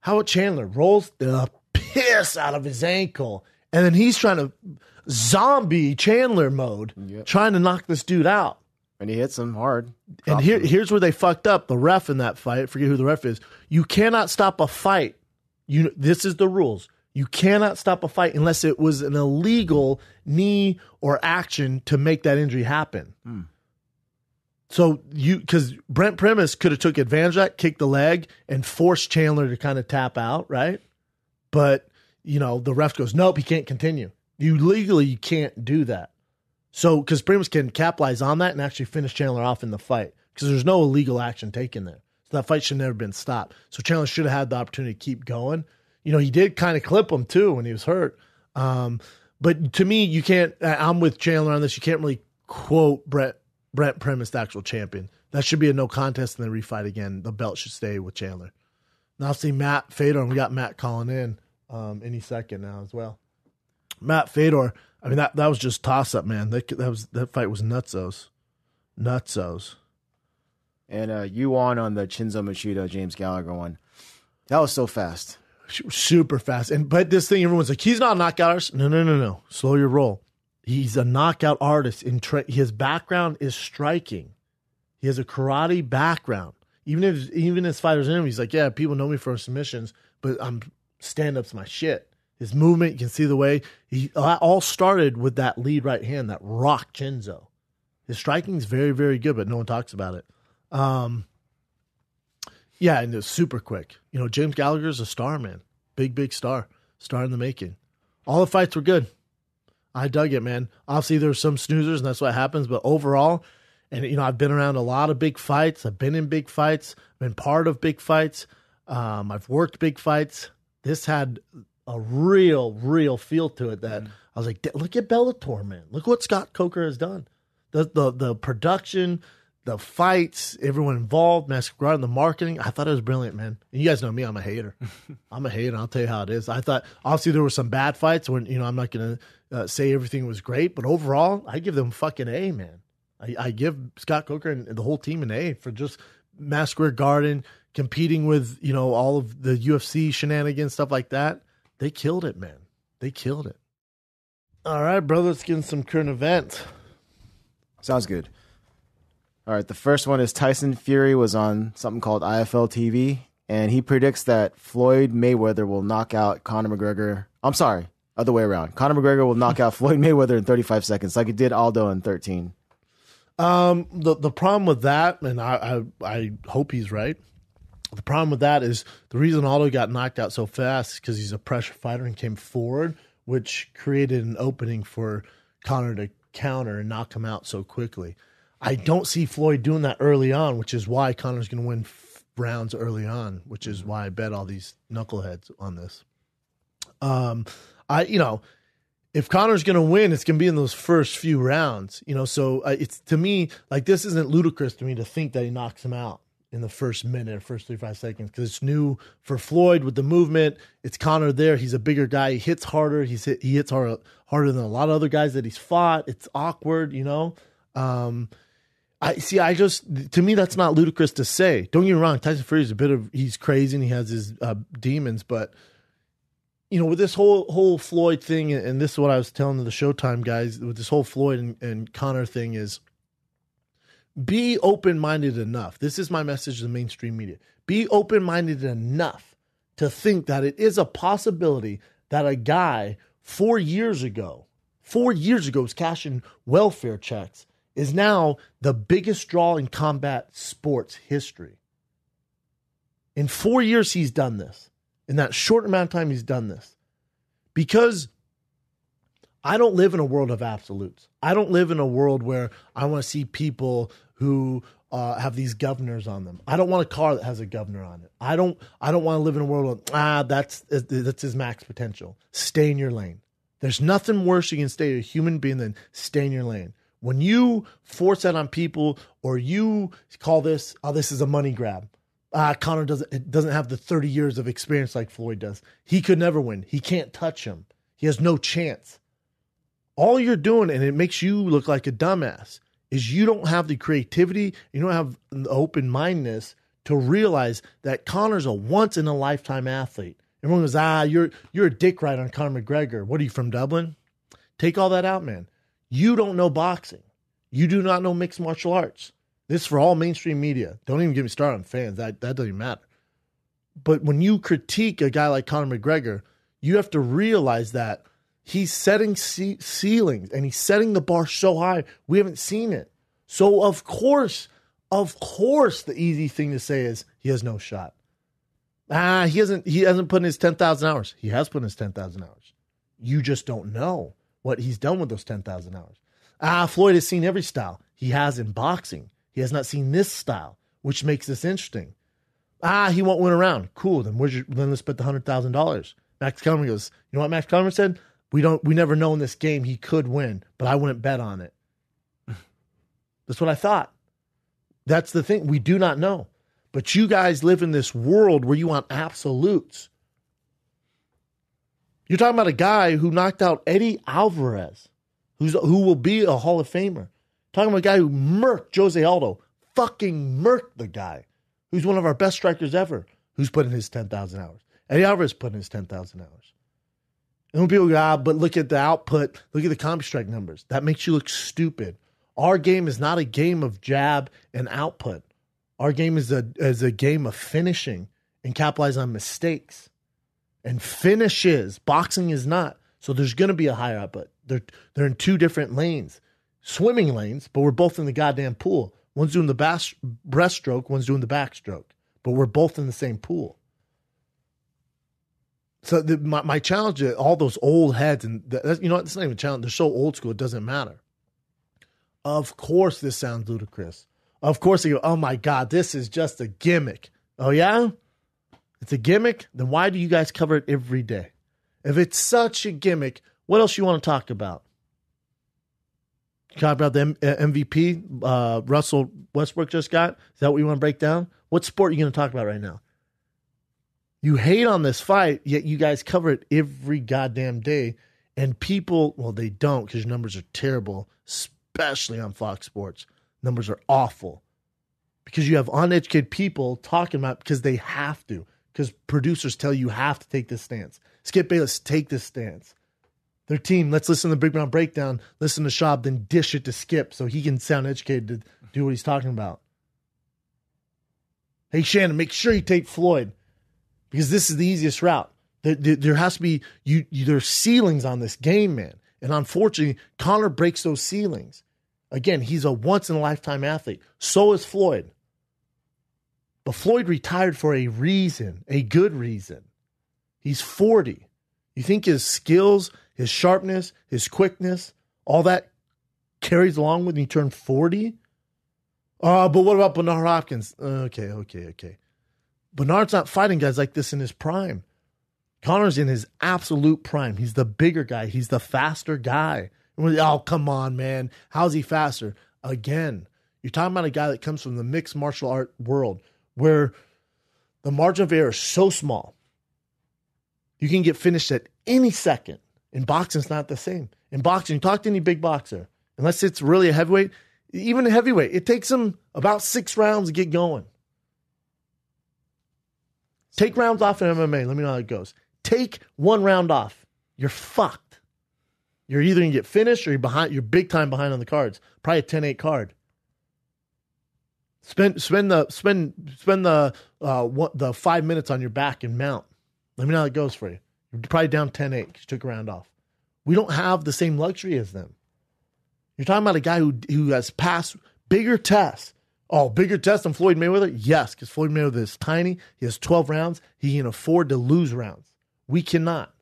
How about Chandler? Rolls the piss out of his ankle. And then he's trying to zombie Chandler mode, trying to knock this dude out. And he hits him hard. And here's where they fucked up. The ref in that fight, forget who the ref is. You cannot stop a fight. This is the rules. You cannot stop a fight unless it was an illegal knee or action to make that injury happen. So because Brent Primus could have took advantage of that, kicked the leg, and forced Chandler to kind of tap out, right? But, the ref goes, nope, he can't continue. You can't do that. So, because Primus can capitalize on that and actually finish Chandler off in the fight, because there's no illegal action taken there. So that fight should never have been stopped. So Chandler should have had the opportunity to keep going. He did kind of clip him too when he was hurt. But to me, you can't, I'm with Chandler on this, you can't really quote Brent Primus, the actual champion. That should be a no contest and then refight again. The belt should stay with Chandler. Now I'll see Matt Fedor, and we got Matt calling in any second now as well. Matt Fedor, I mean, that was just toss-up, man. That fight was nutsos. And you won on the Chinzo Machida, James Gallagher one. That was so fast. Super fast. But this thing, everyone's like, he's not a knockout artist. No. Slow your roll. He's a knockout artist. His background is striking. He has a karate background. Even his fighters in him, he's like, yeah, people know me for submissions, but stand-up's my shit. His movement, you can see the way. He all started with that lead right hand, that rock Chinzo. His striking's very, very good, but no one talks about it. Yeah, and it's super quick. James Gallagher's a star, man. Big star. Star in the making. All the fights were good. I dug it, man. Obviously, there were some snoozers, and that's what happens. But overall, and I've been around a lot of big fights. I've been in big fights. I've been part of big fights. I've worked big fights. This had a real feel to it that I was like, look at Bellator, man. Look what Scott Coker has done. The production, the fights, everyone involved, McGregor, the marketing. I thought it was brilliant, man. And you guys know me, I'm a hater. I'll tell you how it is. I thought, obviously, there were some bad fights when, I'm not going to say everything was great, but overall, I give them fucking A, man. I give Scott Coker and the whole team an A for just Madison Square Garden, competing with, all of the UFC shenanigans, stuff like that. They killed it, man. They killed it. All right, brother, let's get in some current events. Sounds good. All right, the first one is Tyson Fury was on something called IFL TV, and he predicts that Floyd Mayweather will knock out Conor McGregor. I'm sorry, other way around. Conor McGregor will knock out Floyd Mayweather in 35 seconds, like he did Aldo in 13. The problem with that, and I hope he's right. The problem with that is the reason Aldo got knocked out so fast is because he's a pressure fighter and came forward, which created an opening for Conor to counter and knock him out so quickly. I don't see Floyd doing that early on, which is why Conor's going to win rounds early on, which is why I bet all these knuckleheads on this. If Conor's going to win, it's going to be in those first few rounds, so it's, to me, like, this isn't ludicrous to me to think that he knocks him out in the first minute or first 3-5 seconds, because it's new for Floyd with the movement. It's Conor there. He's a bigger guy. He hits harder. He hits harder than a lot of other guys that he's fought. It's awkward, to me, that's not ludicrous to say. Don't get me wrong. Tyson Fury he's crazy and he has his demons, but with this whole Floyd thing, and this is what I was telling the Showtime guys, with this whole Floyd and Conor thing, is be open-minded enough. This is my message to the mainstream media. Be open-minded enough to think that it is a possibility that a guy 4 years ago was cashing welfare checks, is now the biggest draw in combat sports history. In 4 years, he's done this. In that short amount of time, he's done this. Because I don't live in a world of absolutes. I don't live in a world where I want to see people who have these governors on them. I don't want a car that has a governor on it. I don't want to live in a world of, that's his max potential. Stay in your lane. There's nothing worse you can stay a human being than stay in your lane. When you force that on people, or you call this, this is a money grab. Conor doesn't have the 30 years of experience like Floyd does. He could never win. He can't touch him. He has no chance. All you're doing, and it makes you look like a dumbass, is you don't have the creativity, you don't have the open-mindedness to realize that Conor's a once-in-a-lifetime athlete. Everyone goes, you're a dick ride on Conor McGregor. What are you, from Dublin? Take all that out, man. You don't know boxing. You do not know mixed martial arts. This is for all mainstream media. Don't even get me started on fans. That doesn't even matter. But when you critique a guy like Conor McGregor, you have to realize that he's setting ceilings, and he's setting the bar so high, we haven't seen it. So of course, the easy thing to say is he has no shot. He hasn't put in his 10,000 hours. He has put in his 10,000 hours. You just don't know what he's done with those 10,000 hours. Floyd has seen every style. He has in boxing. He has not seen this style, which makes this interesting. He won't win a round. Cool. Then let's bet the $100,000. Max Kellerman goes, you know what Max Kellerman said? We never know in this game he could win, but I wouldn't bet on it. That's what I thought. That's the thing. We do not know. But you guys live in this world where you want absolutes. You're talking about a guy who knocked out Eddie Alvarez, who will be a Hall of Famer. Talking about a guy who murked Jose Aldo, fucking murked the guy, who's one of our best strikers ever, who's put in his 10,000 hours. Eddie Alvarez put in his 10,000 hours. And when people go, but look at the output, look at the CompuStrike numbers. That makes you look stupid. Our game is not a game of jab and output. Our game is a game of finishing and capitalizing on mistakes. And finishes. Boxing is not. So there's going to be a higher output. They're in two different lanes. Swimming lanes, but we're both in the goddamn pool. One's doing the breaststroke, one's doing the backstroke. But we're both in the same pool. So my challenge is all those old heads, and it's not even a challenge. They're so old school, it doesn't matter. Of course this sounds ludicrous. Of course they go, oh my God, this is just a gimmick. Oh yeah? It's a gimmick? Then why do you guys cover it every day? If it's such a gimmick, what else you want to talk about? Talk about the MVP Russell Westbrook just got? Is that what you want to break down? What sport are you going to talk about right now? You hate on this fight, yet you guys cover it every goddamn day. And people, well, they don't, because your numbers are terrible, especially on Fox Sports. Numbers are awful. Because you have uneducated people talking about, because they have to. Because producers tell you have to take this stance. Skip Bayless, take this stance. Their team, let's listen to the Big Brown Breakdown, listen to Schaub, then dish it to Skip so he can sound educated to do what he's talking about. Hey, Shannon, make sure you take Floyd, because this is the easiest route. There has to be, there's ceilings on this game, man. And unfortunately, Conor breaks those ceilings. Again, he's a once-in-a-lifetime athlete. So is Floyd. But Floyd retired for a reason, a good reason. He's 40. You think his skills, his sharpness, his quickness, all that carries along when you turn 40. But what about Bernard Hopkins? Okay. Bernard's not fighting guys like this in his prime. Conor's in his absolute prime. He's the bigger guy. He's the faster guy. Oh, come on, man. How's he faster? Again, you're talking about a guy that comes from the mixed martial art world where the margin of error is so small. You can get finished at any second. In boxing, it's not the same. In boxing, you talk to any big boxer, unless it's really a heavyweight, even a heavyweight, it takes them about 6 rounds to get going. Take rounds off in MMA. Let me know how it goes. Take 1 round off. You're fucked. You're either going to get finished or you're big time behind on the cards. Probably a 10-8 card. Spend the 5 minutes on your back and mount. Let me know how it goes for you. You're probably down 10-8 because you took a round off. We don't have the same luxury as them. You're talking about a guy who has passed bigger tests. Oh, bigger tests than Floyd Mayweather? Yes, because Floyd Mayweather is tiny. He has 12 rounds. He can afford to lose rounds. We cannot.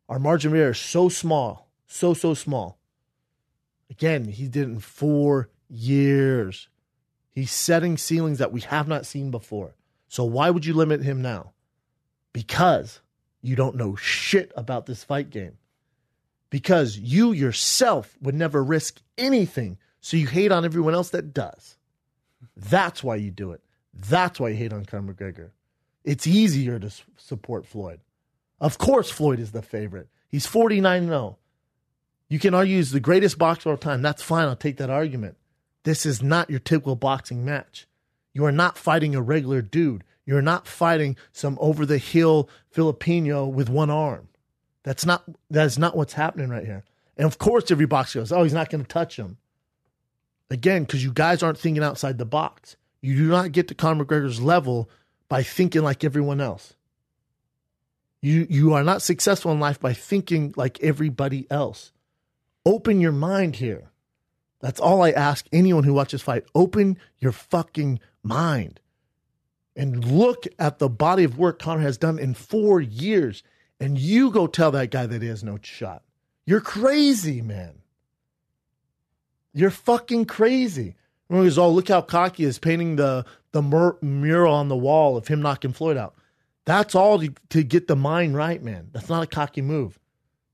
Our margin of error is so small. So small. Again, he did it in 4 years. He's setting ceilings that we have not seen before. So why would you limit him now? Because you don't know shit about this fight game. Because you yourself would never risk anything, so you hate on everyone else that does. That's why you do it. That's why you hate on Conor McGregor. It's easier to support Floyd. Of course Floyd is the favorite. He's 49-0. You can argue he's the greatest boxer of all time. That's fine. I'll take that argument. This is not your typical boxing match. You are not fighting a regular dude. You're not fighting some over-the-hill Filipino with one arm. That is not what's happening right here. And of course every boxer goes, oh, he's not going to touch him. Again, because you guys aren't thinking outside the box. You do not get to Conor McGregor's level by thinking like everyone else. You are not successful in life by thinking like everybody else. Open your mind here. That's all I ask anyone who watches fight. Open your fucking mind. And look at the body of work Conor has done in 4 years. And you go tell that guy that he has no shot. You're crazy, man. You're fucking crazy. Everyone goes, oh, look how cocky he is painting the mural on the wall of him knocking Floyd out. That's all to get the mind right, man. That's not a cocky move.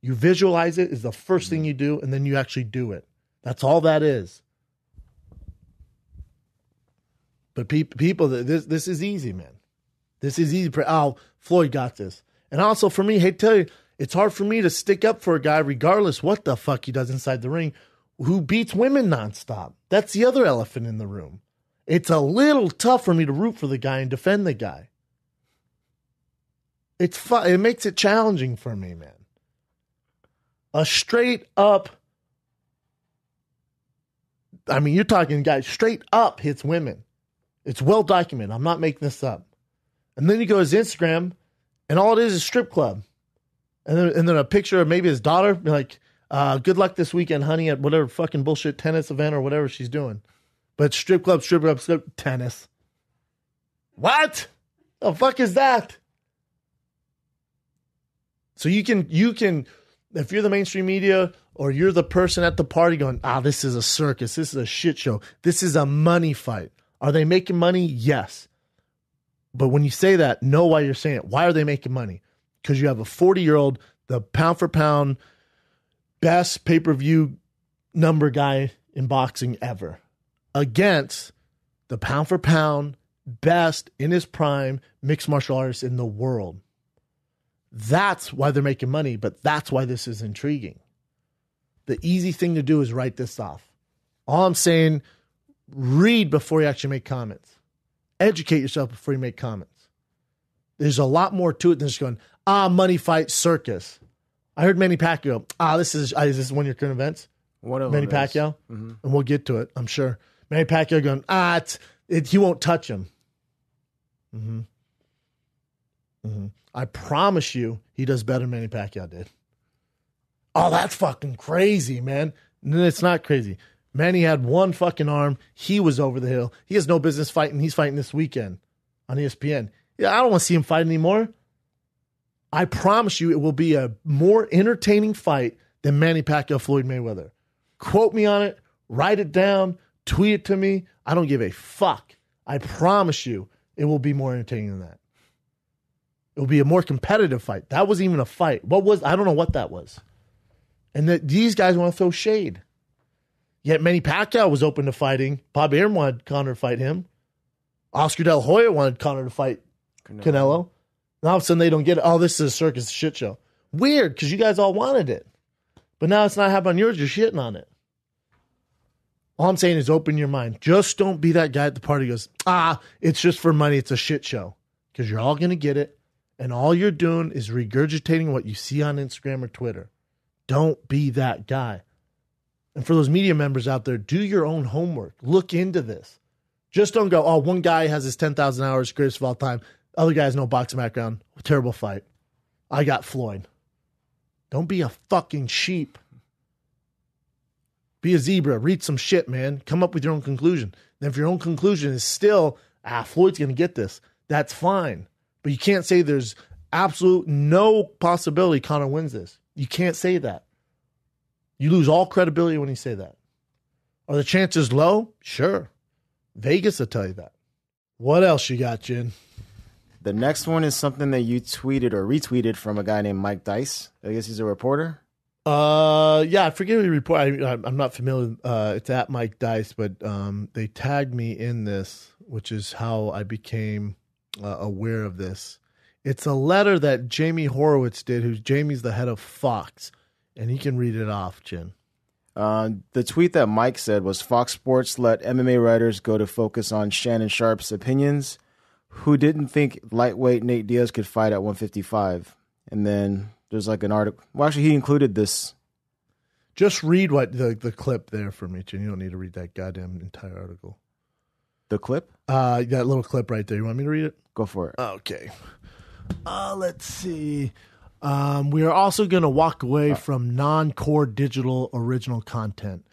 You visualize it is the first thing you do, and then you actually do it. That's all that is. But people, this is easy, man. This is easy. Oh, Floyd got this. And also for me, hate to tell you, it's hard for me to stick up for a guy regardless what the fuck he does inside the ring who beats women nonstop. That's the other elephant in the room. It's a little tough for me to root for the guy and defend the guy. It makes it challenging for me, man. A straight up, I mean, you're talking guy straight up hits women. It's well documented. I'm not making this up. And then you go to his Instagram, and all it is strip club. And then a picture of maybe his daughter, like, good luck this weekend, honey, at whatever fucking bullshit tennis event or whatever she's doing. But strip club, tennis. What? The fuck is that? So you can, if you're the mainstream media or you're the person at the party going, this is a circus, this is a shit show, this is a money fight. Are they making money? Yes. But when you say that, know why you're saying it. Why are they making money? Because you have a 40-year-old, the pound for pound, best pay-per-view number guy in boxing ever, against the pound for pound, best in his prime mixed martial artist in the world. That's why they're making money, but that's why this is intriguing. The easy thing to do is write this off. All I'm saying, read before you actually make comments. Educate yourself before you make comments. There's a lot more to it than just going, money fight circus. I heard Manny Pacquiao, is this one of your current events? One of Manny Pacquiao? Mm-hmm. And we'll get to it, I'm sure. Manny Pacquiao going, he won't touch him. Mm-hmm. Mm-hmm. I promise you he does better than Manny Pacquiao did. Oh, that's fucking crazy, man. No, it's not crazy. Manny had one fucking arm. He was over the hill. He has no business fighting. He's fighting this weekend on ESPN. Yeah, I don't want to see him fight anymore. I promise you it will be a more entertaining fight than Manny Pacquiao, Floyd Mayweather. Quote me on it. Write it down, tweet it to me. I don't give a fuck. I promise you it will be more entertaining than that. It will be a more competitive fight. That wasn't even a fight. I don't know what that was. And these guys want to throw shade. Yet Manny Pacquiao was open to fighting. Bob Arum wanted Conor to fight him. Oscar De La Hoya wanted Conor to fight Canelo. And all of a sudden they don't get it. Oh, this is a circus shit show. Weird, because you guys all wanted it. But now it's not happening on yours. You're shitting on it. All I'm saying is open your mind. Just don't be that guy at the party who goes, it's just for money. It's a shit show. Because you're all going to get it. And all you're doing is regurgitating what you see on Instagram or Twitter. Don't be that guy. And for those media members out there, do your own homework. Look into this. Just don't go, one guy has his 10,000 hours, greatest of all time. Other guy has no boxing background. Terrible fight. I got Floyd. Don't be a fucking sheep. Be a zebra. Read some shit, man. Come up with your own conclusion. And if your own conclusion is still, Floyd's going to get this, that's fine. But you can't say there's absolute no possibility Conor wins this. You can't say that. You lose all credibility when you say that. Are the chances low? Sure. Vegas will tell you that. What else you got, Jin? The next one is something that you tweeted or retweeted from a guy named Mike Dice. I guess he's a reporter. Yeah, I forget who he reported. I'm not familiar. It's at Mike Dice, but they tagged me in this, which is how I became aware of this. It's a letter that Jamie Horowitz did, Jamie's the head of Fox, and he can read it off, Jin. The tweet that Mike said was, Fox Sports let MMA writers go to focus on Shannon Sharp's opinions. Who didn't think lightweight Nate Diaz could fight at 155? And then there's like an article. Well, actually, he included this. Just read what the clip there for me, Jin. You don't need to read that goddamn entire article. The clip? That little clip right there. You want me to read it? Go for it. Okay. Let's see. We are also going to walk away from non-core digital original content.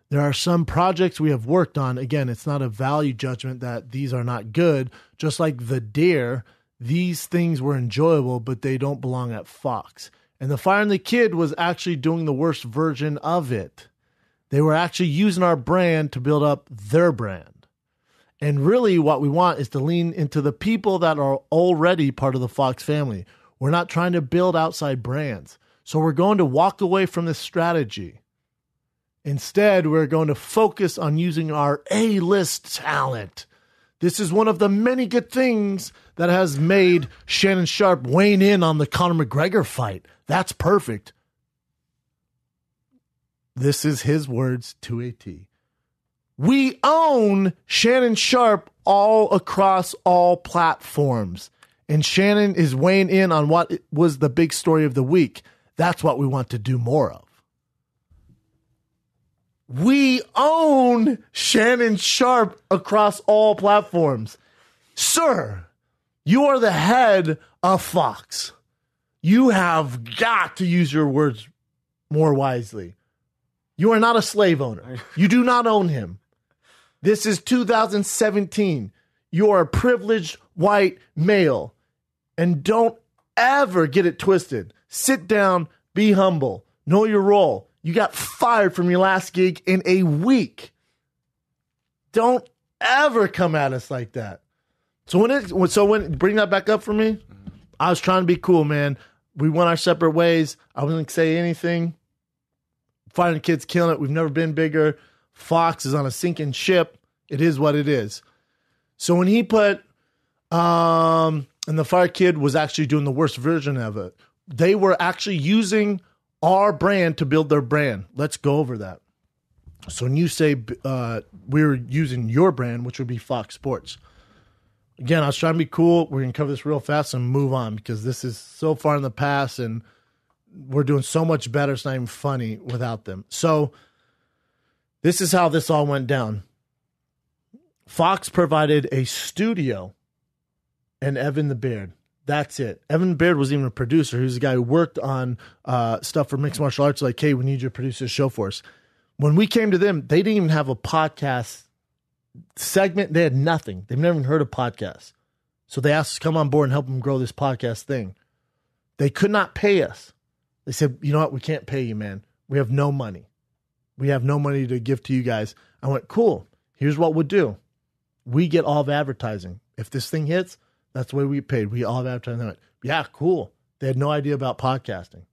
There are some projects we have worked on. Again, it's not a value judgment that these are not good. Just like The Dare, these things were enjoyable, but they don't belong at Fox. And The Fire and the Kid was actually doing the worst version of it. They were actually using our brand to build up their brand. And really what we want is to lean into the people that are already part of the Fox family. We're not trying to build outside brands. So we're going to walk away from this strategy. Instead, we're going to focus on using our A-list talent. This is one of the many good things that has made Shannon Sharp weigh in on the Conor McGregor fight. That's perfect. This is his words to a T. We own Shannon Sharp all across all platforms. And Shannon is weighing in on what was the big story of the week. That's what we want to do more of. We own Shannon Sharp across all platforms. Sir, you are the head of Fox. You have got to use your words more wisely. You are not a slave owner. You do not own him. This is 2017. You are a privileged white male. And don't ever get it twisted. Sit down, be humble, know your role. You got fired from your last gig in a week. Don't ever come at us like that. So when bring that back up for me, I was trying to be cool, man. We went our separate ways. I wasn't going to say anything. Fire and the Kid's killing it. We've never been bigger. Fox is on a sinking ship. It is what it is. So when he put, and the Fire Kid was actually doing the worst version of it, they were actually using our brand to build their brand. Let's go over that. So when you say we're using your brand, which would be Fox Sports. Again, I was trying to be cool. We're going to cover this real fast and move on because this is so far in the past and we're doing so much better. It's not even funny without them. So this is how this all went down. Fox provided a studio and Evan the Beard. That's it. Evan Baird was even a producer. He was a guy who worked on stuff for mixed martial arts. Like, hey, we need you to produce this show for us. When we came to them, they didn't even have a podcast segment. They had nothing. They've never even heard of podcasts. So they asked us to come on board and help them grow this podcast thing. They could not pay us. They said, you know what? We can't pay you, man. We have no money. We have no money to give to you guys. I went, cool. Here's what we'll do. We get all of advertising. If this thing hits, that's the way we get paid. We get all of advertising. They went, yeah, cool. They had no idea about podcasting.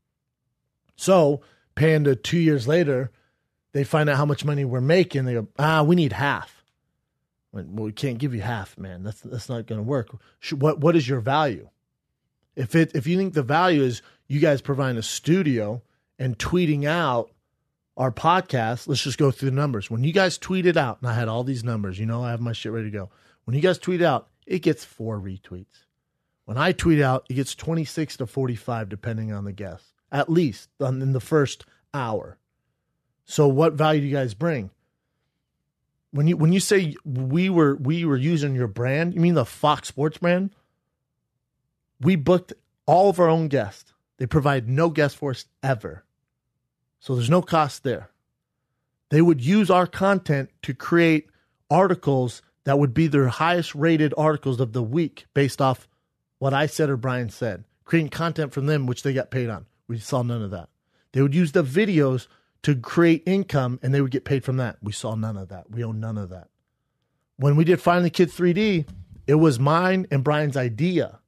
So paying to 2 years later, they find out how much money we're making. They go, we need half. I went, well, we can't give you half, man. That's not going to work. What is your value? If you think the value is you guys providing a studio and tweeting out our podcast, let's just go through the numbers. When you guys tweet it out, and I had all these numbers, I have my shit ready to go. When you guys tweet out, it gets 4 retweets. When I tweet out, it gets 26 to 45, depending on the guest, at least in the first hour. So what value do you guys bring? When you say we were using your brand, you mean the Fox Sports brand? We booked all of our own guests. They provide no guest for us ever. So there's no cost there. They would use our content to create articles that would be their highest rated articles of the week based off what I said or Brian said. Creating content from them, which they got paid on. We saw none of that. They would use the videos to create income, and they would get paid from that. We saw none of that. We own none of that. When we did Find the Kid 3D, it was mine and Brian's idea.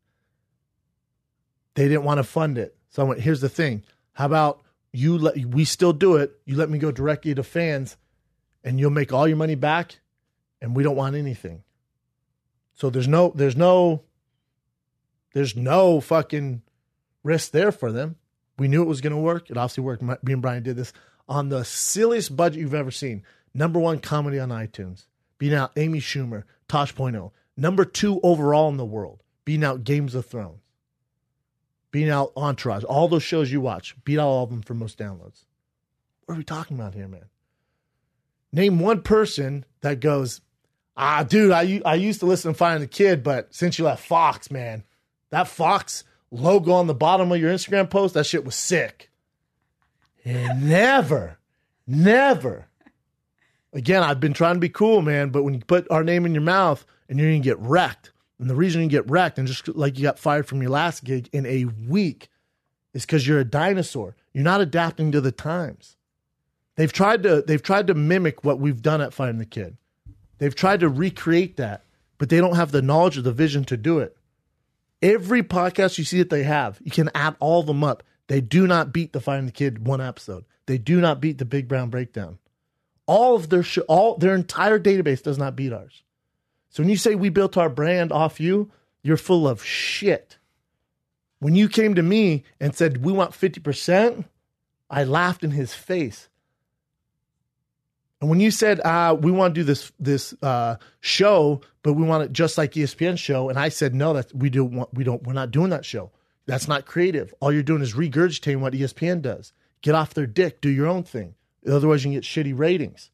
They didn't want to fund it. So I went, here's the thing. How about we still do it. You let me go directly to fans and you'll make all your money back and we don't want anything. So there's no fucking risk there for them. We knew it was going to work. It obviously worked. Me and Brian did this on the silliest budget you've ever seen. #1 comedy on iTunes. Beating out Amy Schumer, Tosh.0. #2 overall in the world. Beating out Games of Thrones. Beating out Entourage. All those shows you watch. Beat out all of them for most downloads. What are we talking about here, man? Name one person that goes, dude, I used to listen to Finding the Kid, but since you left Fox, man, that Fox logo on the bottom of your Instagram post, that shit was sick. And never. Again, I've been trying to be cool, man, but when you put our name in your mouth and you're going to get wrecked, and the reason you get wrecked and just like you got fired from your last gig in a week is because you're a dinosaur. You're not adapting to the times. They've tried to mimic what we've done at Finding the Kid. They've tried to recreate that, but they don't have the knowledge or the vision to do it. Every podcast you see that they have, you can add all of them up. They do not beat the Finding the Kid one episode. They do not beat the Big Brown Breakdown. All of their entire database does not beat ours. So when you say we built our brand off you, you're full of shit. When you came to me and said, we want 50%, I laughed in his face. And when you said, we want to do this show, but we want it just like ESPN show, and I said, no, we're not doing that show. That's not creative. All you're doing is regurgitating what ESPN does. Get off their dick. Do your own thing. Otherwise, you can get shitty ratings.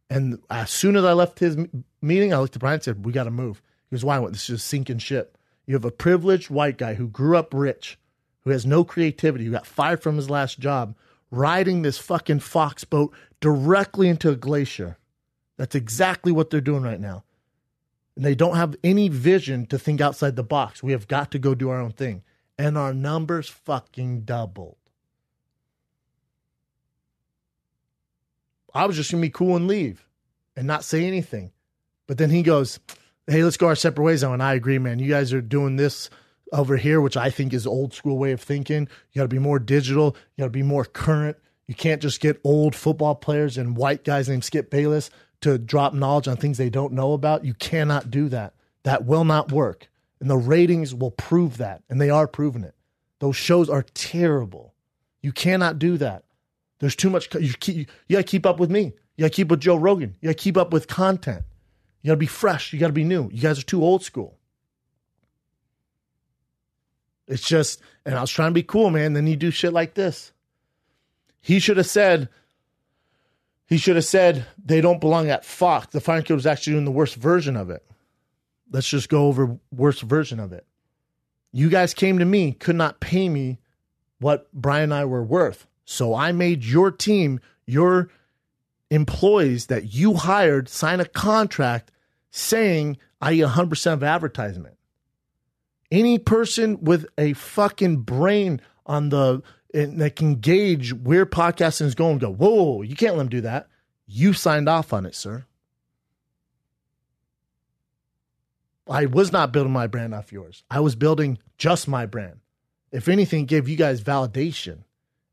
And as soon as I left his meeting, I looked at Brian and said, we got to move. He goes, why? This is a sinking ship. You have a privileged white guy who grew up rich, who has no creativity, who got fired from his last job, riding this fucking Fox boat directly into a glacier. That's exactly what they're doing right now. And they don't have any vision to think outside the box. We have got to go do our own thing. And our numbers fucking doubled. I was just going to be cool and leave and not say anything. But then he goes, hey, let's go our separate ways now. And I agree, man. You guys are doing this over here, which I think is old school way of thinking. You got to be more digital. You got to be more current. You can't just get old football players and white guys named Skip Bayless to drop knowledge on things they don't know about. You cannot do that. That will not work. And the ratings will prove that. And they are proving it. Those shows are terrible. You cannot do that. There's too much. You got to keep up with me. You got to keep up with Joe Rogan. You got to keep up with content. You got to be fresh. You got to be new. You guys are too old school. It's just, and I was trying to be cool, man. Then you do shit like this. He should have said they don't belong at Fox. The Fire Kid was actually doing the worst version of it. Let's just go over worst version of it. You guys came to me, could not pay me what Brian and I were worth. So I made your team, your employees that you hired, sign a contract saying I get 100% of advertisement. Any person with a fucking brain on the and that can gauge where podcasting is going and go, whoa, you can't let them do that. You signed off on it, sir. I was not building my brand off yours. I was building just my brand. If anything, it gave you guys validation.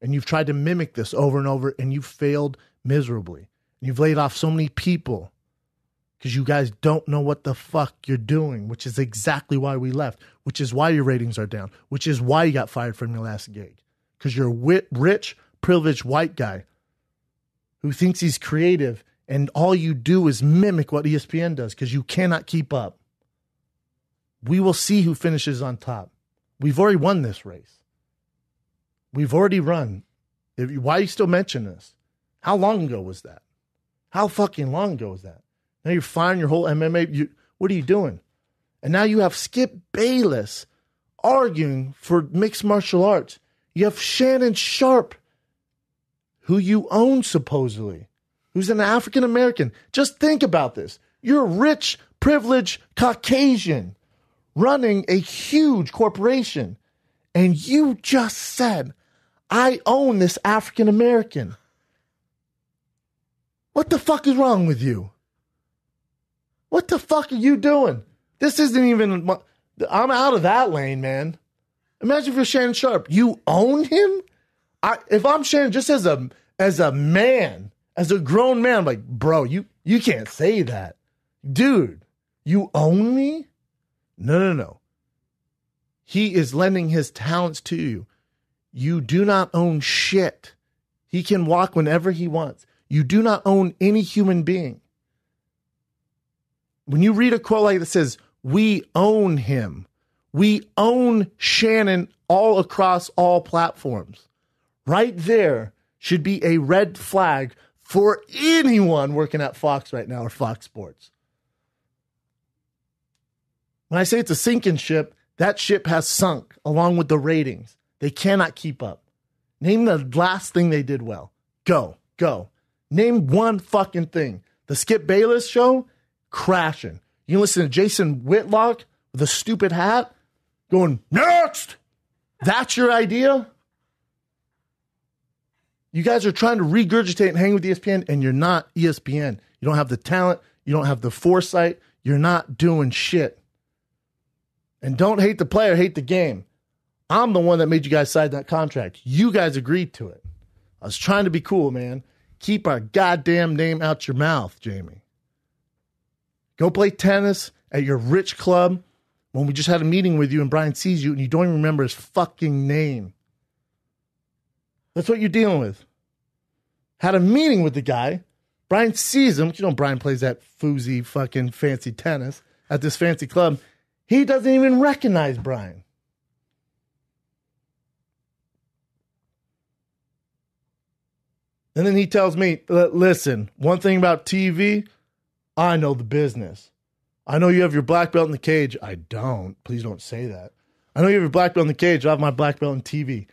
And you've tried to mimic this over and over, and you've failed miserably. And you've laid off so many people because you guys don't know what the fuck you're doing, which is exactly why we left, which is why your ratings are down, which is why you got fired from your last gig. Because you're a rich, privileged white guy who thinks he's creative, and all you do is mimic what ESPN does because you cannot keep up. We will see who finishes on top. We've already won this race. We've already run. Why are you still mentioning this? How long ago was that? How fucking long ago was that? Now you're firing your whole MMA. What are you doing? And now you have Skip Bayless arguing for mixed martial arts. You have Shannon Sharp, who you own supposedly, who's an African American. Just think about this. You're a rich, privileged Caucasian running a huge corporation. And you just said, I own this African American. What the fuck is wrong with you? What the fuck are you doing? This isn't even, I'm out of that lane, man. Imagine if you're Shannon Sharp. You own him? If I'm Shannon, just as a man, as a grown man, I'm like, bro, you can't say that. Dude, you own me? No. He is lending his talents to you. You do not own shit. He can walk whenever he wants. You do not own any human being. When you read a quote like that says, we own him. We own Shannon all across all platforms. Right there should be a red flag for anyone working at Fox right now or Fox Sports. When I say it's a sinking ship, that ship has sunk along with the ratings. They cannot keep up. Name the last thing they did well. Go. Name one fucking thing. The Skip Bayless show, crashing. You listen to Jason Whitlock with a stupid hat going, next! That's your idea? You guys are trying to regurgitate and hang with ESPN, and you're not ESPN. You don't have the talent. You don't have the foresight. You're not doing shit. And don't hate the player, hate the game. I'm the one that made you guys sign that contract. You guys agreed to it. I was trying to be cool, man. Keep our goddamn name out your mouth, Jamie. Go play tennis at your rich club when we just had a meeting with you and Brian sees you and you don't even remember his fucking name. That's what you're dealing with. Had a meeting with the guy. Brian sees him. You know, Brian plays that foosy fucking fancy tennis at this fancy club. He doesn't even recognize Brian. And then he tells me, listen, one thing about TV, I know the business. I know you have your black belt in the cage. I don't. Please don't say that. I know you have your black belt in the cage. I have my black belt in TV.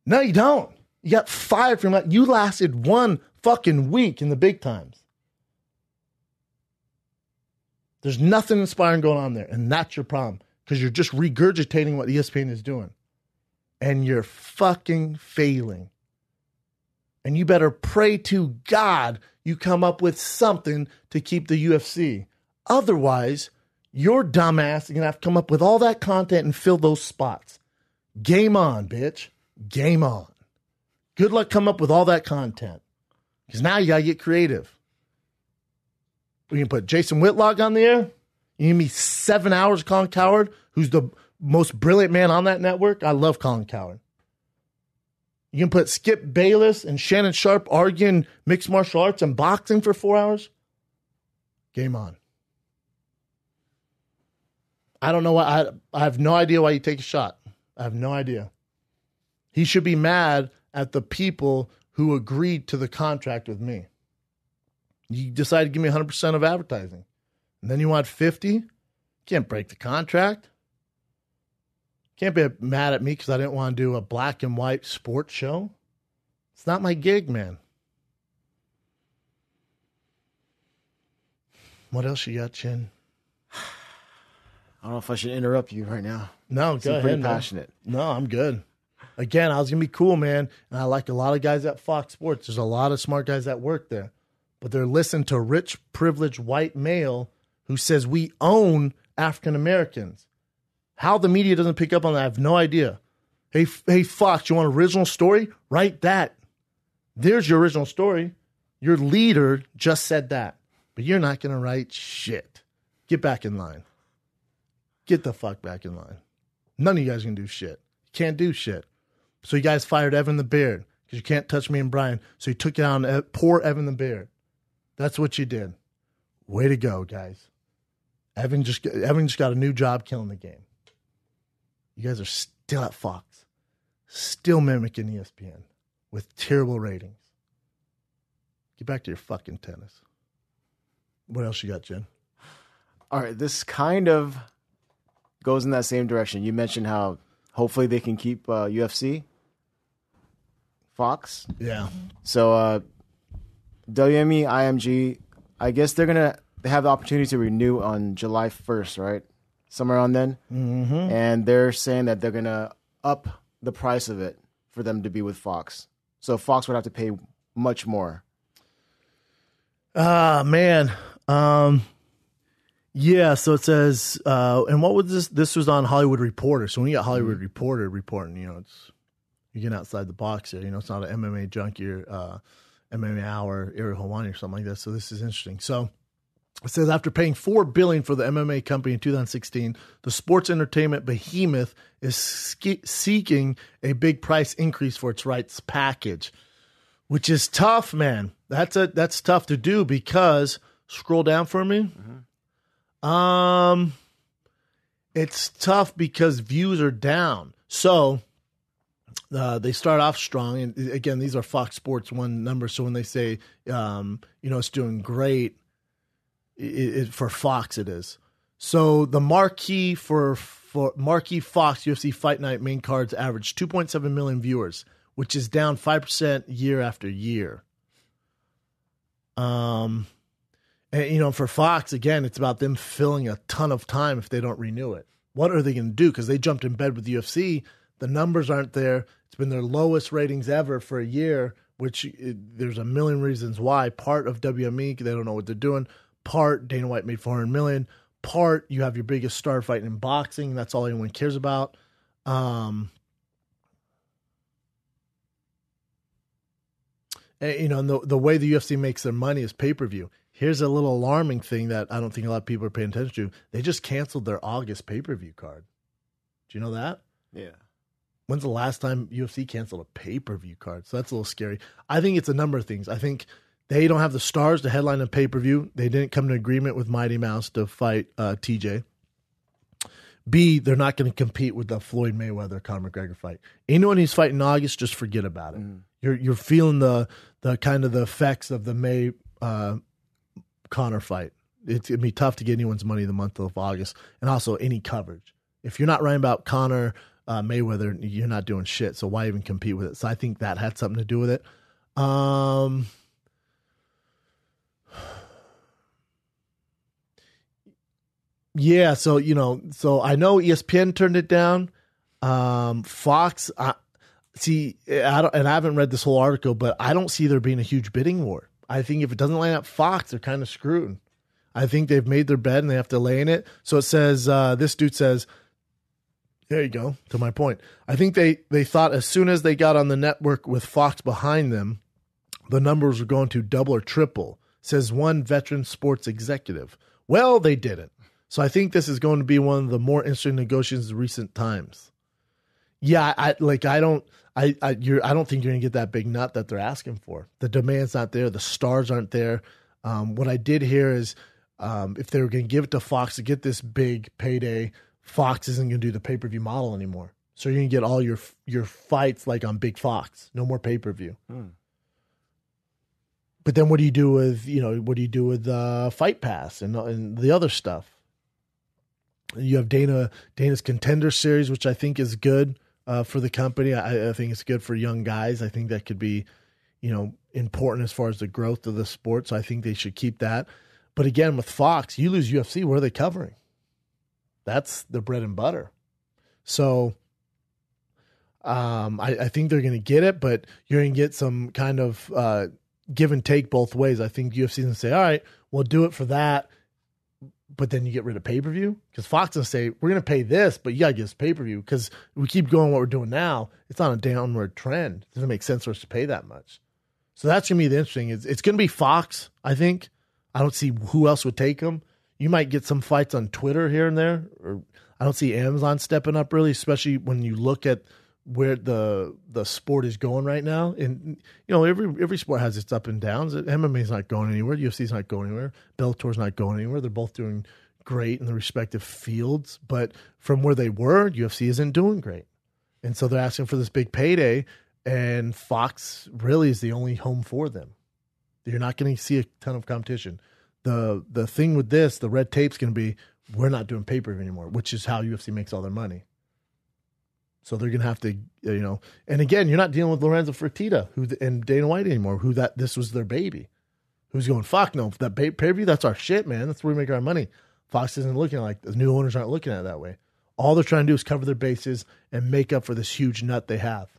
No, you don't. You got fired from that. You lasted one fucking week in the big times. There's nothing inspiring going on there. And that's your problem. Because you're just regurgitating what ESPN is doing. And you're fucking failing. And you better pray to God you come up with something to keep the UFC. Otherwise, your dumbass is going to have to come up with all that content and fill those spots. Game on, bitch. Game on. Good luck coming up with all that content. Because now you got to get creative. We can put Jason Whitlock on the air. You need me 7 hours of Colin Cowherd, who's the most brilliant man on that network. I love Colin Cowherd. You can put Skip Bayless and Shannon Sharp arguing mixed martial arts and boxing for 4 hours. Game on. I don't know why. I have no idea why you take a shot. I have no idea. He should be mad at the people who agreed to the contract with me. You decided to give me 100% of advertising. And then you want 50? You can't break the contract. Can't be mad at me because I didn't want to do a black and white sports show. It's not my gig, man. What else you got, Chin? I don't know if I should interrupt you right now. No, go ahead. Pretty passionate. No, I'm good. again, I was going to be cool, man. And I like a lot of guys at Fox Sports. There's a lot of smart guys that work there. But they're listening to a rich, privileged white male who says we own African Americans. How the media doesn't pick up on that, I have no idea. Hey, Fox, you want an original story? Write that. There's your original story. Your leader just said that. But you're not going to write shit. Get back in line. Get the fuck back in line. None of you guys can do shit. You can't do shit. So you guys fired Evan the Beard because you can't touch me and Brian. So you took down poor Evan the Beard. That's what you did. Way to go, guys. Evan just got a new job killing the game. You guys are still at Fox. Still mimicking ESPN with terrible ratings. Get back to your fucking tennis. What else you got, Jen? All right, this kind of goes in that same direction. You mentioned how hopefully they can keep UFC, Fox. Yeah. So WME, IMG, I guess they have the opportunity to renew on July 1st, right? Somewhere on then. Mm-hmm. And they're saying that they're going to up the price of it for them to be with Fox. So Fox would have to pay much more. Man. Yeah, so it says, and what was this? This was on Hollywood Reporter. So when you got Hollywood Reporter reporting, you're getting outside the box here. It's not an MMA junkie or MMA Hour, Ariel Hawani or something like that. So this is interesting. So it says after paying $4 billion for the MMA company in 2016, the sports entertainment behemoth is seeking a big price increase for its rights package, which is tough, man. That's tough to do because scroll down for me. It's tough because views are down. So they start off strong, and again, these are Fox Sports 1 numbers. So when they say, it's doing great, for Fox, it is. So the marquee for marquee Fox UFC Fight Night main cards averaged 2.7 million viewers, which is down 5% year after year. And for Fox, again, it's about them filling a ton of time if they don't renew it. What are they going to do? Because they jumped in bed with the UFC. The numbers aren't there. It's been their lowest ratings ever for a year, which there's a million reasons why. Part of WME, they don't know what they're doing. Part, Dana White made $400 million. Part, you have your biggest star fighting in boxing. That's all anyone cares about. And, the way the UFC makes their money is pay-per-view. Here's a little alarming thing that I don't think a lot of people are paying attention to. They just canceled their August pay-per-view card. Do you know that? Yeah. When's the last time UFC canceled a pay-per-view card? So that's a little scary. I think it's a number of things. I think they don't have the stars to headline a pay-per-view. They didn't come to agreement with Mighty Mouse to fight TJ. B, they're not going to compete with the Floyd Mayweather-Conor McGregor fight. Anyone who's fighting in August, just forget about it. You're feeling the kind of the effects of the May Conor fight. It's going to be tough to get anyone's money the month of August, and also any coverage. If you're not writing about Conor Mayweather, you're not doing shit. So why even compete with it? So I think that had something to do with it. Yeah, so I know ESPN turned it down. Fox, I haven't read this whole article, but I don't see there being a huge bidding war. I think if it doesn't line up Fox, they're kind of screwed. I think they've made their bed and they have to lay in it. So it says, this dude says, there you go, to my point. I think they thought as soon as they got on the network with Fox behind them, the numbers were going to double or triple, says one veteran sports executive. Well, they didn't. So I think this is going to be one of the more interesting negotiations of recent times. Yeah, I don't think you're going to get that big nut that they're asking for. The demand's not there. The stars aren't there. What I did hear is if they were going to give it to Fox to get this big payday, Fox isn't going to do the pay-per-view model anymore. So you're going to get all your fights like on Big Fox. No more pay-per-view. But then what do you do with Fight Pass and the other stuff? You have Dana's Contender Series, which I think is good for the company. I think it's good for young guys. I think that could be, important as far as the growth of the sport. So I think they should keep that. But again, with Fox, you lose UFC, what are they covering? That's the bread and butter. So I think they're going to get it, but you're going to get some kind of give and take both ways. I think UFC is going to say, all right, we'll do it for that, but then you get rid of pay-per-view? Because Fox is going to say, we're going to pay this, but you got to give us pay-per-view because we keep going what we're doing now. It's on a downward trend. It doesn't make sense for us to pay that much. So that's going to be the interesting. It's going to be Fox, I think. I don't see who else would take them. You might get some fights on Twitter here and there. Or I don't see Amazon stepping up really, especially when you look at where the sport is going right now. And, you know, every sport has its up and downs. MMA is not going anywhere. UFC's not going anywhere. Bellator's not going anywhere. They're both doing great in the respective fields. But from where they were, UFC isn't doing great. And so they're asking for this big payday, and Fox really is the only home for them. You're not going to see a ton of competition. The thing with this, the red tape's going to be, we're not doing pay-per-view anymore, which is how UFC makes all their money. So they're going to have to, you know, and again, you're not dealing with Lorenzo Fertitta and Dana White anymore, this was their baby. Who's going, fuck no, that pay-per-view, that's our shit, man. That's where we make our money. Fox isn't looking like, the new owners aren't looking at it that way. All they're trying to do is cover their bases and make up for this huge nut they have.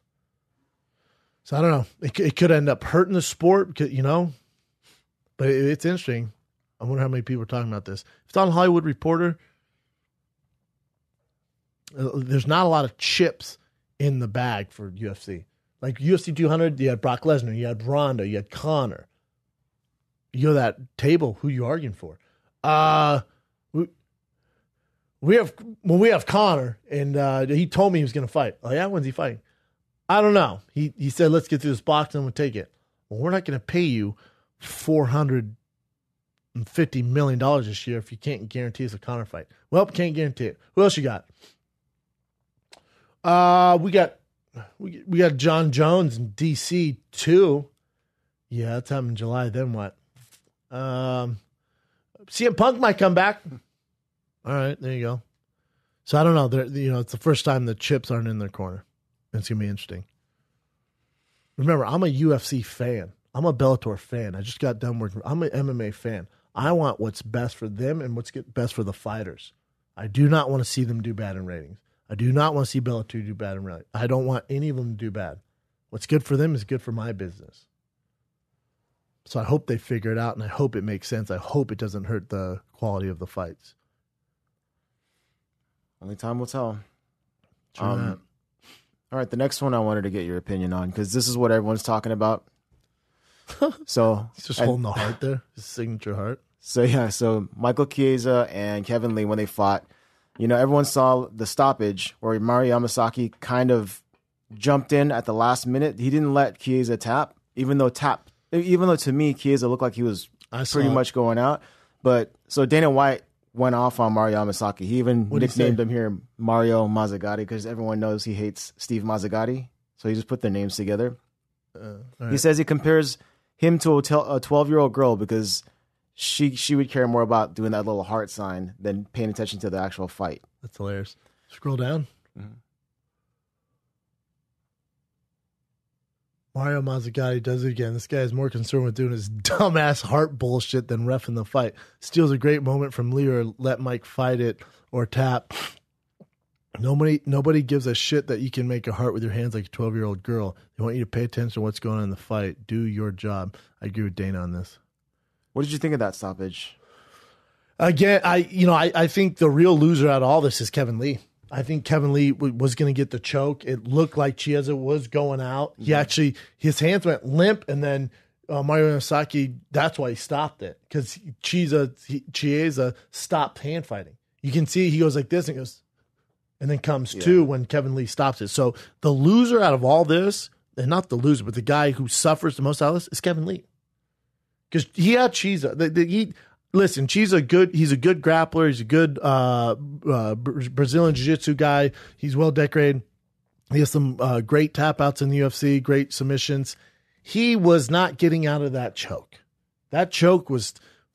So I don't know. It could end up hurting the sport, you know, but it's interesting. I wonder how many people are talking about this. If it's on Hollywood Reporter, there's not a lot of chips in the bag for UFC. Like UFC 200, you had Brock Lesnar, you had Ronda, you had Conor. You go to that table, who you arguing for? We have Conor, and he told me he was going to fight. Oh yeah, when's he fighting? I don't know. He said, let's get through this box and we'll take it. Well, we're not going to pay you $450 million this year if you can't guarantee us a Conor fight. Well, can't guarantee it. Who else you got? We got John Jones in DC too. Yeah, that's happening in July. Then what? CM Punk might come back. All right, there you go. So I don't know. It's the first time the chips aren't in their corner. It's going to be interesting. Remember, I'm a UFC fan. I'm a Bellator fan. I just got done working. I'm an MMA fan. I want what's best for them and what's best for the fighters. I do not want to see them do bad in ratings. I do not want to see Bellator do bad in ratings. I don't want any of them to do bad. What's good for them is good for my business. So I hope they figure it out, and I hope it makes sense. I hope it doesn't hurt the quality of the fights. Only time will tell. True all right, the next one I wanted to get your opinion on, because this is what everyone's talking about. So he's just holding the heart there, his signature heart. So Michael Chiesa and Kevin Lee, when they fought, you know, everyone saw the stoppage where Mario Yamasaki kind of jumped in at the last minute. He didn't let Chiesa tap, even though to me Chiesa looked like he was pretty much going out. But so Dana White went off on Mario Yamasaki. He even nicknamed him here Mario Mazzagatti because everyone knows he hates Steve Mazzagatti. So he just put their names together. Right. He says he compares him to a 12-year-old girl because she would care more about doing that little heart sign than paying attention to the actual fight. That's hilarious. Scroll down. Mm-hmm. Mario Mazzagatti does it again. This guy is more concerned with doing his dumbass heart bullshit than reffing the fight. Steals a great moment from Lee or let Mike fight it or tap. Nobody gives a shit that you can make a heart with your hands like a 12-year-old girl. They want you to pay attention to what's going on in the fight. Do your job. I agree with Dana on this. What did you think of that stoppage? Again, I think the real loser out of all this is Kevin Lee. I think Kevin Lee was going to get the choke. It looked like Chiesa was going out. Mm-hmm. His hands went limp, and then Mario Yamasaki, that's why he stopped it, because Chiesa stopped hand fighting. You can see he goes like this and goes, and then comes to when Kevin Lee stops it. So the loser out of all this, and not the loser, but the guy who suffers the most out of this is Kevin Lee. Because he had Chiesa. Listen, he's a good grappler. He's a good Brazilian jiu-jitsu guy. He's well decorated. He has some great tap outs in the UFC, great submissions. He was not getting out of that choke. That choke was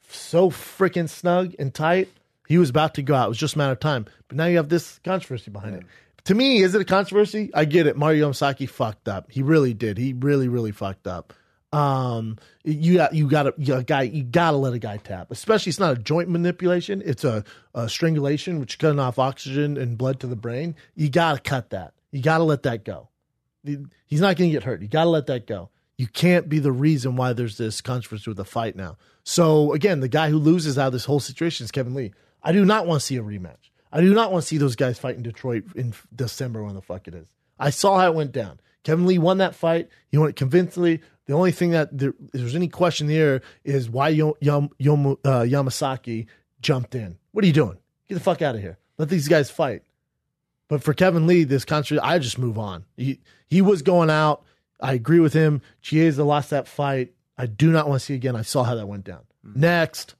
so freaking snug and tight. He was about to go out. It was just a matter of time. But now you have this controversy behind it. To me, is it a controversy? I get it. Mario Yamasaki fucked up. He really did. He really, really fucked up. You gotta let a guy tap, especially it's not a joint manipulation. It's a strangulation, which is cutting off oxygen and blood to the brain. You gotta cut that. You gotta let that go. He's not going to get hurt. You got to let that go. You can't be the reason why there's this controversy with the fight now. So, again, the guy who loses out of this whole situation is Kevin Lee. I do not want to see a rematch. I do not want to see those guys fight in Detroit in December when the fuck it is. I saw how it went down. Kevin Lee won that fight. He won it convincingly. The only thing that there's any question there is why Yamasaki jumped in. What are you doing? Get the fuck out of here. Let these guys fight. But for Kevin Lee, this country, I just move on. He was going out. I agree with him. Chiesa lost that fight. I do not want to see again. I saw how that went down. Mm-hmm. Next.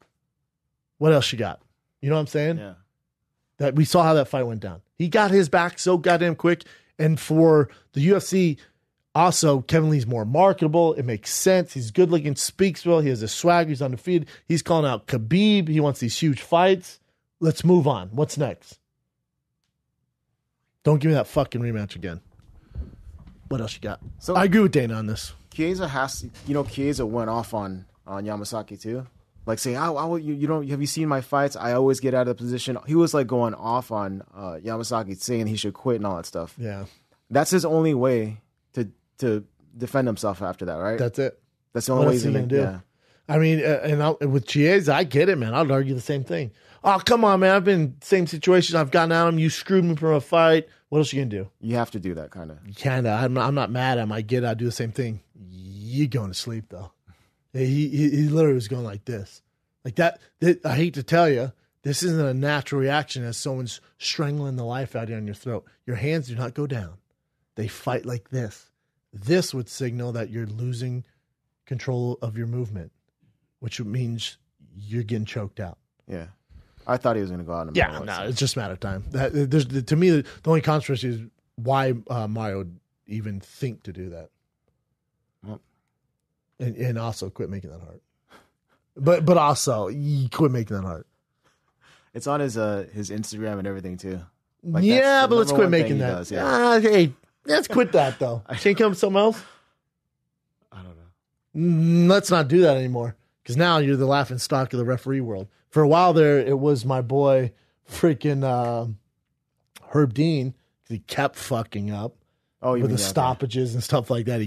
What else you got? You know what I'm saying? Yeah. That we saw how that fight went down. He got his back so goddamn quick. And for the UFC, also, Kevin Lee's more marketable. It makes sense. He's good looking, speaks well. He has a swag. He's undefeated. He's calling out Khabib. He wants these huge fights. Let's move on. What's next? Don't give me that fucking rematch again. What else you got? So I agree with Dana on this. Chiesa went off on Yamasaki too. Like saying, you don't have you seen my fights? I always get out of the position. He was like going off on Yamasaki, saying he should quit and all that stuff. Yeah, that's his only way to defend himself after that, right? That's it. That's the only way he's gonna do. Yeah. I mean, with Chiesa, I get it, man. I'd argue the same thing. Oh, come on, man. I've been in the same situation. I've gotten at him. You screwed me from a fight. What else you gonna do? You have to do that, kind of. Kinda. I'm not mad at him. I get it. I do the same thing. You going to sleep though? He literally was going like this, like that. I hate to tell you, this isn't a natural reaction as someone's strangling the life out of you on your throat. Your hands do not go down. They fight like this. This would signal that you're losing control of your movement, which means you're getting choked out. Yeah. I thought he was going to go out in the middle. It's just a matter of time. To me, the only controversy is why Mario would even think to do that. Yep. And also quit making that hard. But also, you quit making that hard. It's on his Instagram and everything, too. Like, yeah, but let's quit making that. Does, yeah. Hey, let's quit that, though. Can't come with something else? I don't know. Let's not do that anymore. Because now you're the laughing stock of the referee world. For a while there, it was my boy freaking Herb Dean. He kept fucking up with the stoppages and stuff like that.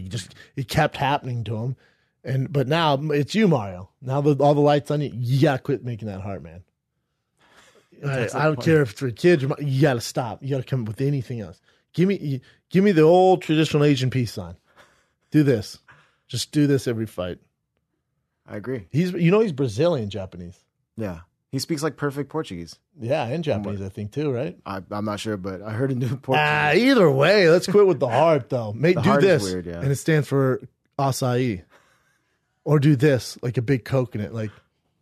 It kept happening to him. But now it's you, Mario. Now all the lights on you. You gotta quit making that hard, man. I don't care if it's for kids. You gotta stop. You gotta come up with anything else. Give me the old traditional Asian peace sign. Do this. Just do this every fight. I agree. He's Brazilian Japanese. Yeah. He speaks like perfect Portuguese. Yeah, and Japanese, I think, too, right? I'm not sure, but I heard a new Portuguese. Either way, let's quit with the heart, though. Do this, weird, yeah. And it stands for acai. Or do this, like a big coconut, like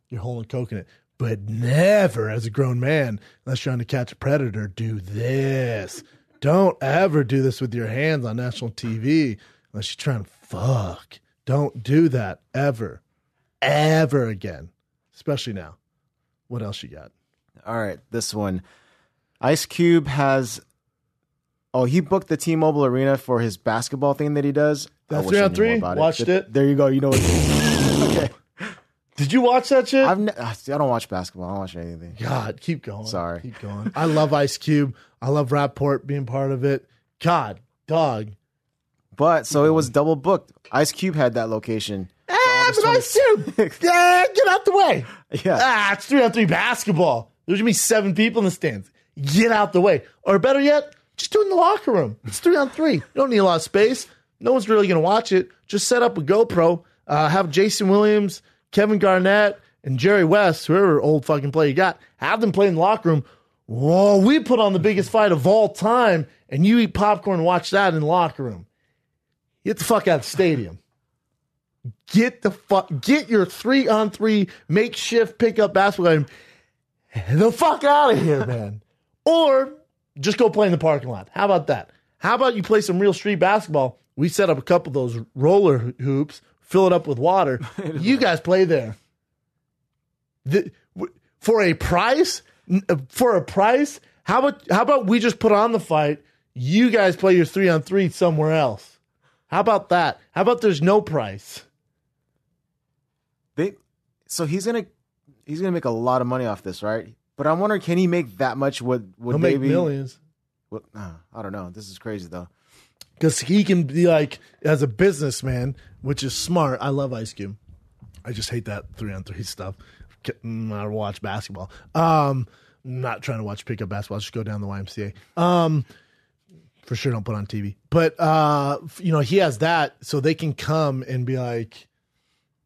you're holding a coconut. But never, as a grown man, unless you're trying to catch a predator, do this. Don't ever do this with your hands on national TV unless you're trying to fuck. Don't do that, ever. Ever again. Especially now. What else you got? All right, this one. Ice Cube has... he booked the T-Mobile Arena for his basketball thing that he does. That 3-on-3? Watched it? There you go. You know what... Okay. Did you watch that shit? I don't watch basketball. I don't watch anything. God, keep going. Sorry. Keep going. I love Ice Cube. I love Rapport being part of it. God, dog. But, so it was double booked. Ice Cube had that location. But Ice Cube! Yeah, get out the way. Yeah. It's 3-on-3 basketball. There's going to be 7 people in the stands. Get out the way. Or better yet, just do it in the locker room. It's 3-on-3. You don't need a lot of space. No one's really going to watch it. Just set up a GoPro. Have Jason Williams, Kevin Garnett, and Jerry West, whoever old fucking player you got, have them play in the locker room. Whoa, we put on the biggest fight of all time, and you eat popcorn and watch that in the locker room. Get the fuck out of the stadium. Get your 3-on-3 makeshift pickup basketball game the fuck out of here, man. Or just go play in the parking lot. How about that? How about you play some real street basketball? We set up a couple of those roller hoops, fill it up with water. You guys play there. For a price? How about we just put on the fight? You guys play your 3-on-3 somewhere else. How about that? How about there's no price? So he's gonna make a lot of money off this, right? But I'm wondering, can he make that much? He'll make millions. Well, I don't know. This is crazy though. Because he can be like, as a businessman, which is smart. I love Ice Cube. I just hate that 3-on-3 stuff. I watch basketball. Not trying to watch pickup basketball. Just go down the YMCA. For sure, don't put on TV. But he has that, so they can come and be like,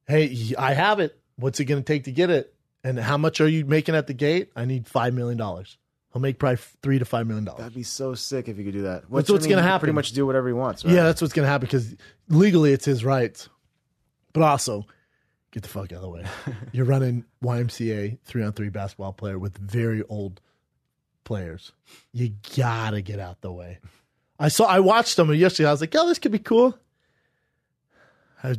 "Hey, I have it. What's it going to take to get it? And how much are you making at the gate? I need $5 million. He'll make probably $3 to $5 million. That'd be so sick if he could do that. That's what's going to happen. Pretty much do whatever he wants. Right? Yeah, that's what's going to happen because legally it's his rights. But also, get the fuck out of the way. You're running YMCA 3-on-3 basketball player with very old players. You gotta get out the way. I watched them yesterday. I was like, "Oh, this could be cool." I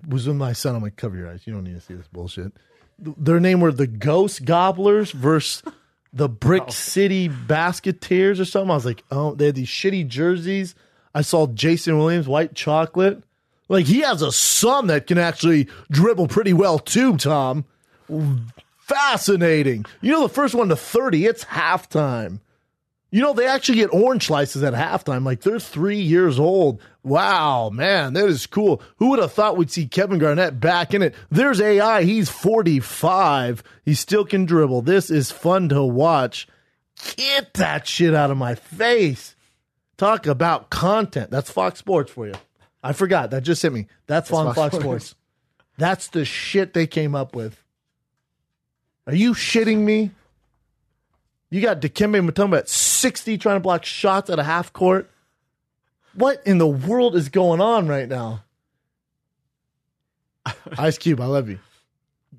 was with my son. I'm like, "Cover your eyes. You don't need to see this bullshit." Their name were the Ghost Gobblers versus the Brick City Basketeers or something. I was like, "Oh, they had these shitty jerseys." I saw Jason Williams, white chocolate. Like, he has a son that can actually dribble pretty well too, Tom. Fascinating. You know, the first one to 30, it's halftime. You know, they actually get orange slices at halftime. Like, they're 3 years old. Wow, man, that is cool. Who would have thought we'd see Kevin Garnett back in it? There's AI. He's 45. He still can dribble. This is fun to watch. Get that shit out of my face. Talk about content. That's Fox Sports for you. I forgot. That just hit me. That's on Fox Sports. That's the shit they came up with. Are you shitting me? You got Dikembe Mutombo at 60 trying to block shots at a half court. What in the world is going on right now? Ice Cube, I love you.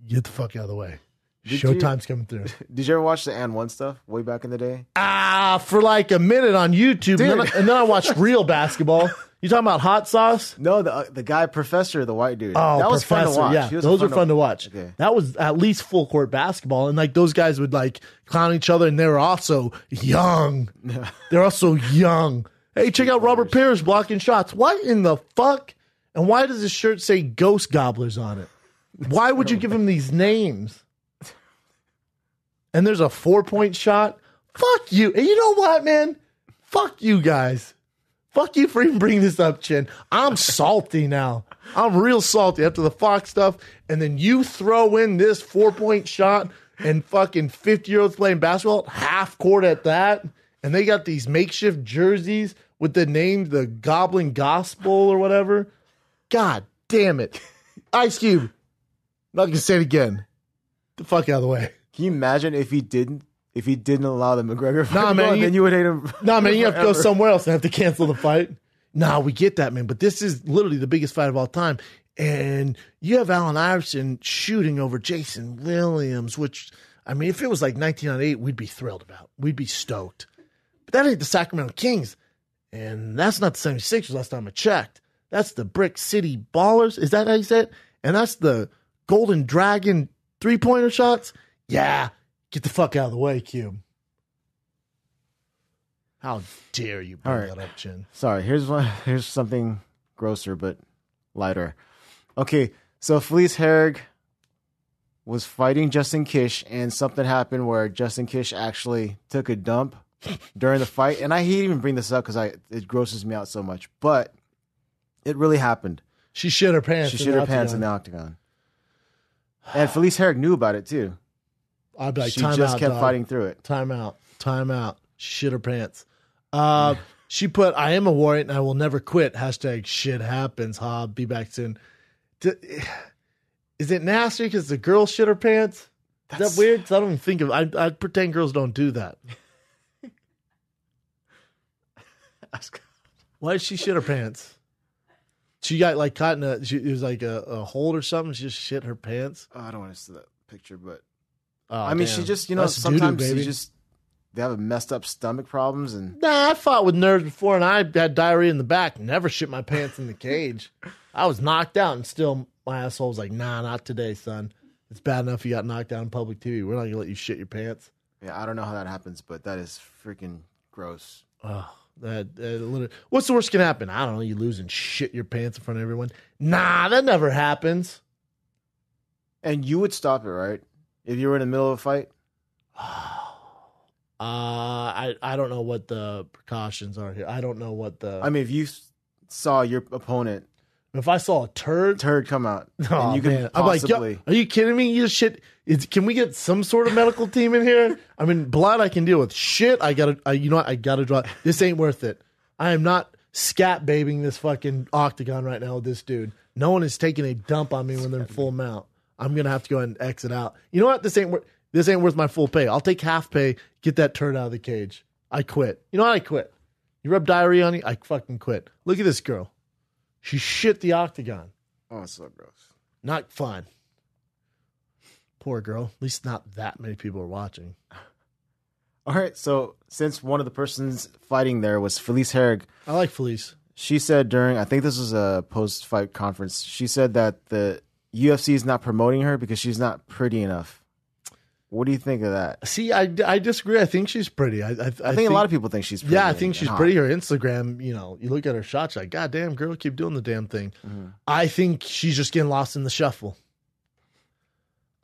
Get the fuck out of the way. Showtime's coming through. Did you ever watch the And One stuff way back in the day? For like a minute on YouTube, and then I watched real basketball. You talking about Hot Sauce? No, the guy, Professor, the white dude. Oh, that was fun to watch. Yeah, those are fun to watch. Okay. That was at least full court basketball, and like those guys would like clown each other, and they were also young. They're also young. Hey, check out Robert Parrish blocking shots. What in the fuck? And why does his shirt say Ghost Gobblers on it? Why would you give him these names? And there's a 4-point shot. Fuck you. And you know what, man? Fuck you guys. Fuck you for even bringing this up, Chin. I'm salty now. I'm real salty after the Fox stuff. And then you throw in this 4-point shot and fucking 50-year-olds playing basketball, half court at that. And they got these makeshift jerseys with the name, the Goblin Gospel or whatever. God damn it. Ice Cube. Not going to say it again. Get the fuck out of the way. Can you imagine if he didn't allow the McGregor fight? Nah, man, then you would hate him. Nah, man, you have to go somewhere else and have to cancel the fight. Nah, we get that, man. But this is literally the biggest fight of all time. And you have Allen Iverson shooting over Jason Williams, which, I mean, if it was like 1998, we'd be thrilled about. We'd be stoked. But that ain't the Sacramento Kings. And that's not the 76ers last time I checked. That's the Brick City Ballers. Is that how you say it? And that's the Golden Dragon 3-pointer shots? Yeah. Get the fuck out of the way, Cube. How dare you bring that up, Chin? Sorry, here's something grosser but lighter. Okay, so Felice Herrig was fighting Justin Kish, and something happened where Justin Kish actually took a dump during the fight. And I hate even bring this up because it grosses me out so much, but it really happened. She shit her pants. She shit her pants in the octagon. And Felice Herrig knew about it too. I'd be like, she just kept fighting through it. Time out. She shit her pants. She put, "I am a warrior and I will never quit." # shit happens. Be back soon. Is it nasty because the girl shit her pants? Is that weird? Because I don't even think of I pretend girls don't do that. Why did she shit her pants? She got like caught in it was like a hold or something. She just shit her pants. Oh, I don't want to see that picture, but I mean, she just, that's sometimes doo-doo, they have messed up stomach problems. And I fought with nerves before, and I had diarrhea in the back. Never shit my pants in the cage. I was knocked out, and still my asshole was like, "Nah, not today, son. It's bad enough you got knocked out on public TV. We're not gonna let you shit your pants." Yeah, I don't know how that happens, but that is freaking gross. Oh, what's the worst can happen? I don't know. You lose and shit your pants in front of everyone. Nah, that never happens. And you would stop it, right? If you were in the middle of a fight? I don't know what the precautions are here. I don't know what the. I mean, if you saw your opponent, if I saw a turd come out, oh, and you could I'm like, possibly. are you kidding me? You shit. Can we get some sort of medical team in here? I mean, blood I can deal with. Shit, you know what? I gotta draw. This ain't worth it. I am not scat babing this fucking octagon right now with this dude. No one is taking a dump on me when they're in full mount. I'm gonna have to go ahead and exit out. You know what? This ain't worth my full pay. I'll take half pay. Get that turd out of the cage. I quit. You know what? I quit. You rub diarrhea on me, I fucking quit. Look at this girl. She shit the octagon. Oh, it's so gross. Not fun. Poor girl. At least not that many people are watching. All right, so since one of the persons fighting there was Felice Herrig. I like Felice. She said during, I think this was a post-fight conference, she said that the UFC is not promoting her because she's not pretty enough. What do you think of that? See, I disagree. I think she's pretty. I think a lot of people think she's pretty. Yeah, I think she's pretty. Her Instagram, you look at her shots, like, God damn, girl, keep doing the damn thing. Mm-hmm. I think she's just getting lost in the shuffle.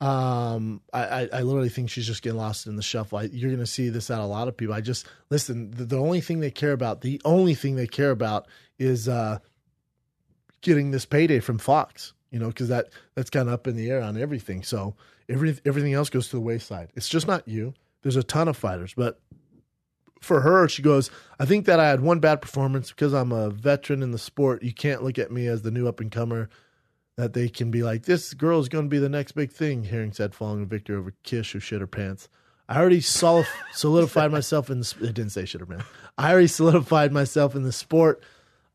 I literally think she's just getting lost in the shuffle. You're going to see this out of a lot of people. Listen, the only thing they care about is getting this payday from Fox, because that's kind of up in the air on everything. So everything else goes to the wayside. It's just not you. There's a ton of fighters, but for her, she goes, I think that I had one bad performance because I'm a veteran in the sport. You can't look at me as the new up and comer that they can be like, this girl is going to be the next big thing, Herring said, following a victory over Kish, who shit her pants. I already solidified myself in it didn't say shit her pants. I already solidified myself in the sport.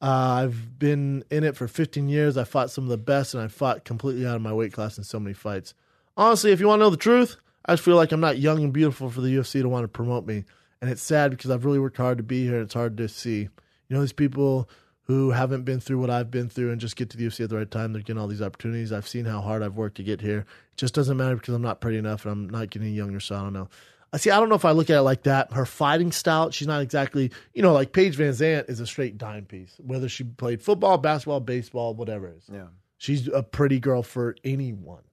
I've been in it for 15 years. I fought some of the best, and I fought completely out of my weight class in so many fights. Honestly, if you want to know the truth, I just feel like I'm not young and beautiful for the UFC to want to promote me. And it's sad because I've really worked hard to be here, and it's hard to see. These people who haven't been through what I've been through and just get to the UFC at the right time, they're getting all these opportunities. I've seen how hard I've worked to get here. It just doesn't matter because I'm not pretty enough and I'm not getting younger, so I don't know. I don't know if I look at it like that. Her fighting style, she's not exactly, like Paige Van Zandt is a straight dime piece, whether she played football, basketball, baseball, whatever it is. Yeah. She's a pretty girl for anyone.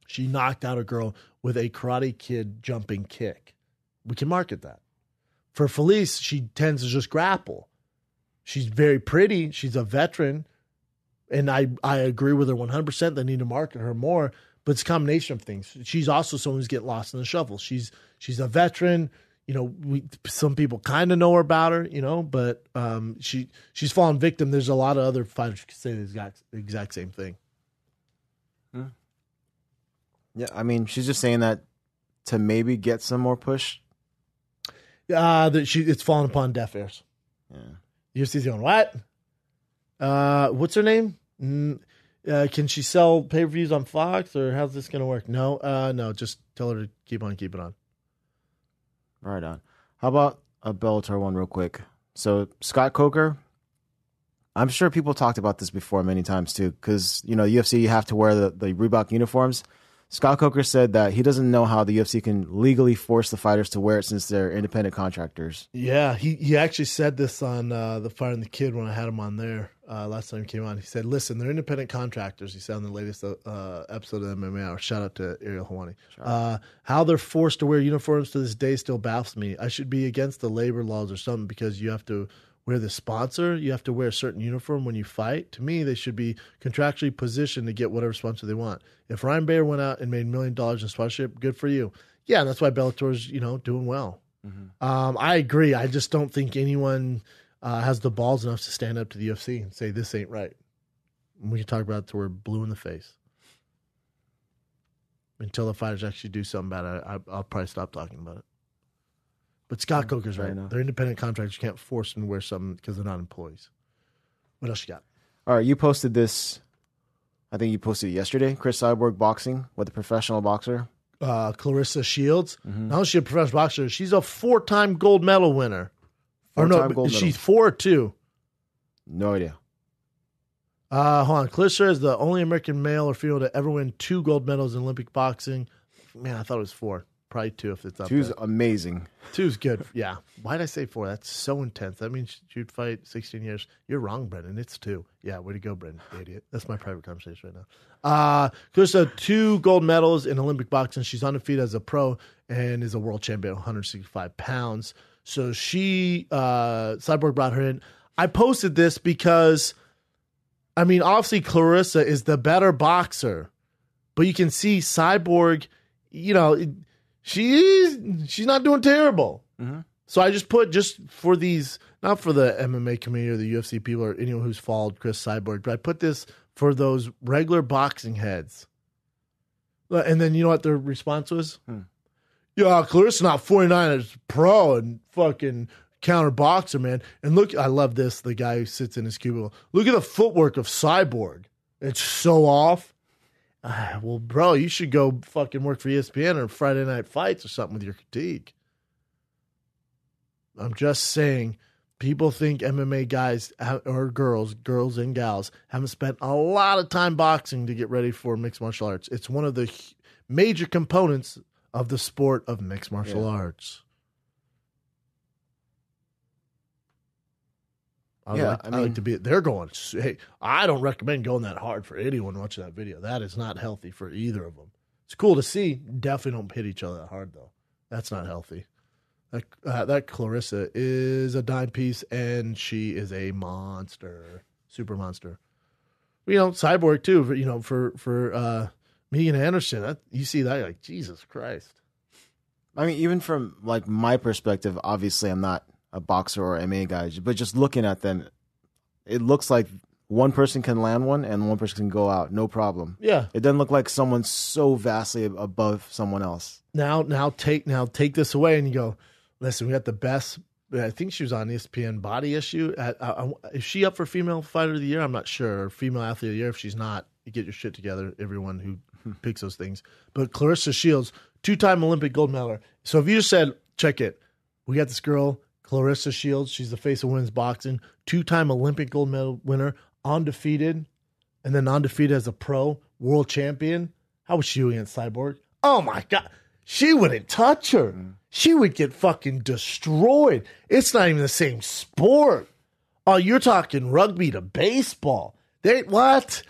She knocked out a girl with a Karate Kid jumping kick. We can market that. For Felice, she tends to just grapple. She's very pretty. She's a veteran. And I agree with her 100%. They need to market her more. But it's a combination of things. She's also someone who's getting lost in the shuffle. She's a veteran. Some people kind of know her about her, but she's fallen victim. There's a lot of other fighters who can say the exact same thing. Yeah, I mean, she's just saying that to maybe get some more push. It's fallen upon deaf ears. Yeah. UFC's going, what? What's her name? Can she sell pay-per-views on Fox, or how's this going to work? No, just tell her to keep on keeping on. Right on. How about a Bellator one real quick? So Scott Coker, I'm sure people talked about this before many times too, because, UFC, you have to wear the Reebok uniforms. Scott Coker said that he doesn't know how the UFC can legally force the fighters to wear it since they're independent contractors. Yeah, he actually said this on The Fire and the Kid when I had him on there last time he came on. He said, listen, they're independent contractors. He said on the latest episode of MMA Hour. Shout out to Ariel Helwani. Sure. How they're forced to wear uniforms to this day still baffles me. I should be against the labor laws or something because you have to wear the sponsor. You have to wear a certain uniform when you fight. To me, they should be contractually positioned to get whatever sponsor they want. If Ryan Bader went out and made $1 million in sponsorship, good for you. Yeah, and that's why Bellator's, doing well. Mm-hmm. I agree. I just don't think anyone has the balls enough to stand up to the UFC and say this ain't right. And we can talk about it till we're blue in the face. Until the fighters actually do something about it, I'll probably stop talking about it. But Scott Coker's right. They're independent contractors. You can't force them to wear something because they're not employees. What else you got? All right, you posted this. I think you posted it yesterday. Chris Cyborg boxing with a professional boxer. Clarissa Shields. Mm-hmm. Not only is she a professional boxer, she's a 4-time gold medal winner. She's 4 or 2. No idea. Hold on. Clarissa is the only American male or female to ever win 2 gold medals in Olympic boxing. Man, I thought it was 4. Probably 2 if it's up 2's there. amazing. 2's good. Yeah. Why'd I say 4? That's so intense. That means you'd fight 16 years. You're wrong, Brendan. It's 2. Yeah, way to go, Brendan, idiot. That's my private conversation right now. Clarissa, 2 gold medals in Olympic boxing. She's undefeated as a pro and is a world champion at 165 pounds. So she, Cyborg brought her in. I posted this because, I mean, obviously Clarissa is the better boxer, but you can see Cyborg, you know, she's not doing terrible. Mm-hmm. So I just put, just for these, not for the MMA community or the UFC people or anyone who's followed Chris Cyborg, but I put this for those regular boxing heads. And then you know what their response was? Yeah, Clarissa not 49 as pro and fucking counter boxer, man. And look, I love this, the guy who sits in his cubicle. Look at the footwork of Cyborg. It's so off. Well, bro, you should go fucking work for ESPN or Friday Night Fights or something with your critique. I'm just saying, people think MMA guys or girls and gals, haven't spent a lot of time boxing to get ready for mixed martial arts. It's one of the major components of the sport of mixed martial arts. I like to be. They're going. Hey, I don't recommend going that hard for anyone watching that video. That is not healthy for either of them. It's cool to see. Definitely don't hit each other that hard though. That's not healthy. That Clarissa is a dime piece, and she is a monster, super monster. You know, Cyborg too. You know, for Megan Anderson, you see that, you're like, Jesus Christ. I mean, even from like my perspective, obviously I'm not a boxer or MMA guy, but just looking at them, it looks like one person can land one and one person can go out, no problem. Yeah, it doesn't look like someone's so vastly above someone else. Now take this away, and you go, listen, we got the best. I think she was on ESPN Body Issue. Is she up for Female Fighter of the Year? I'm not sure. Or Female Athlete of the Year. If she's not, you get your shit together, everyone who picks those things. But Clarissa Shields, 2-time Olympic gold medal. So if you just said, check it, we got this girl, Clarissa Shields. She's the face of women's boxing. 2-time Olympic gold medal winner, undefeated, and then undefeated as a pro, world champion. How was she doing against Cyborg? Oh, my God. She wouldn't touch her. She would get fucking destroyed. It's not even the same sport. Oh, you're talking rugby to baseball. What?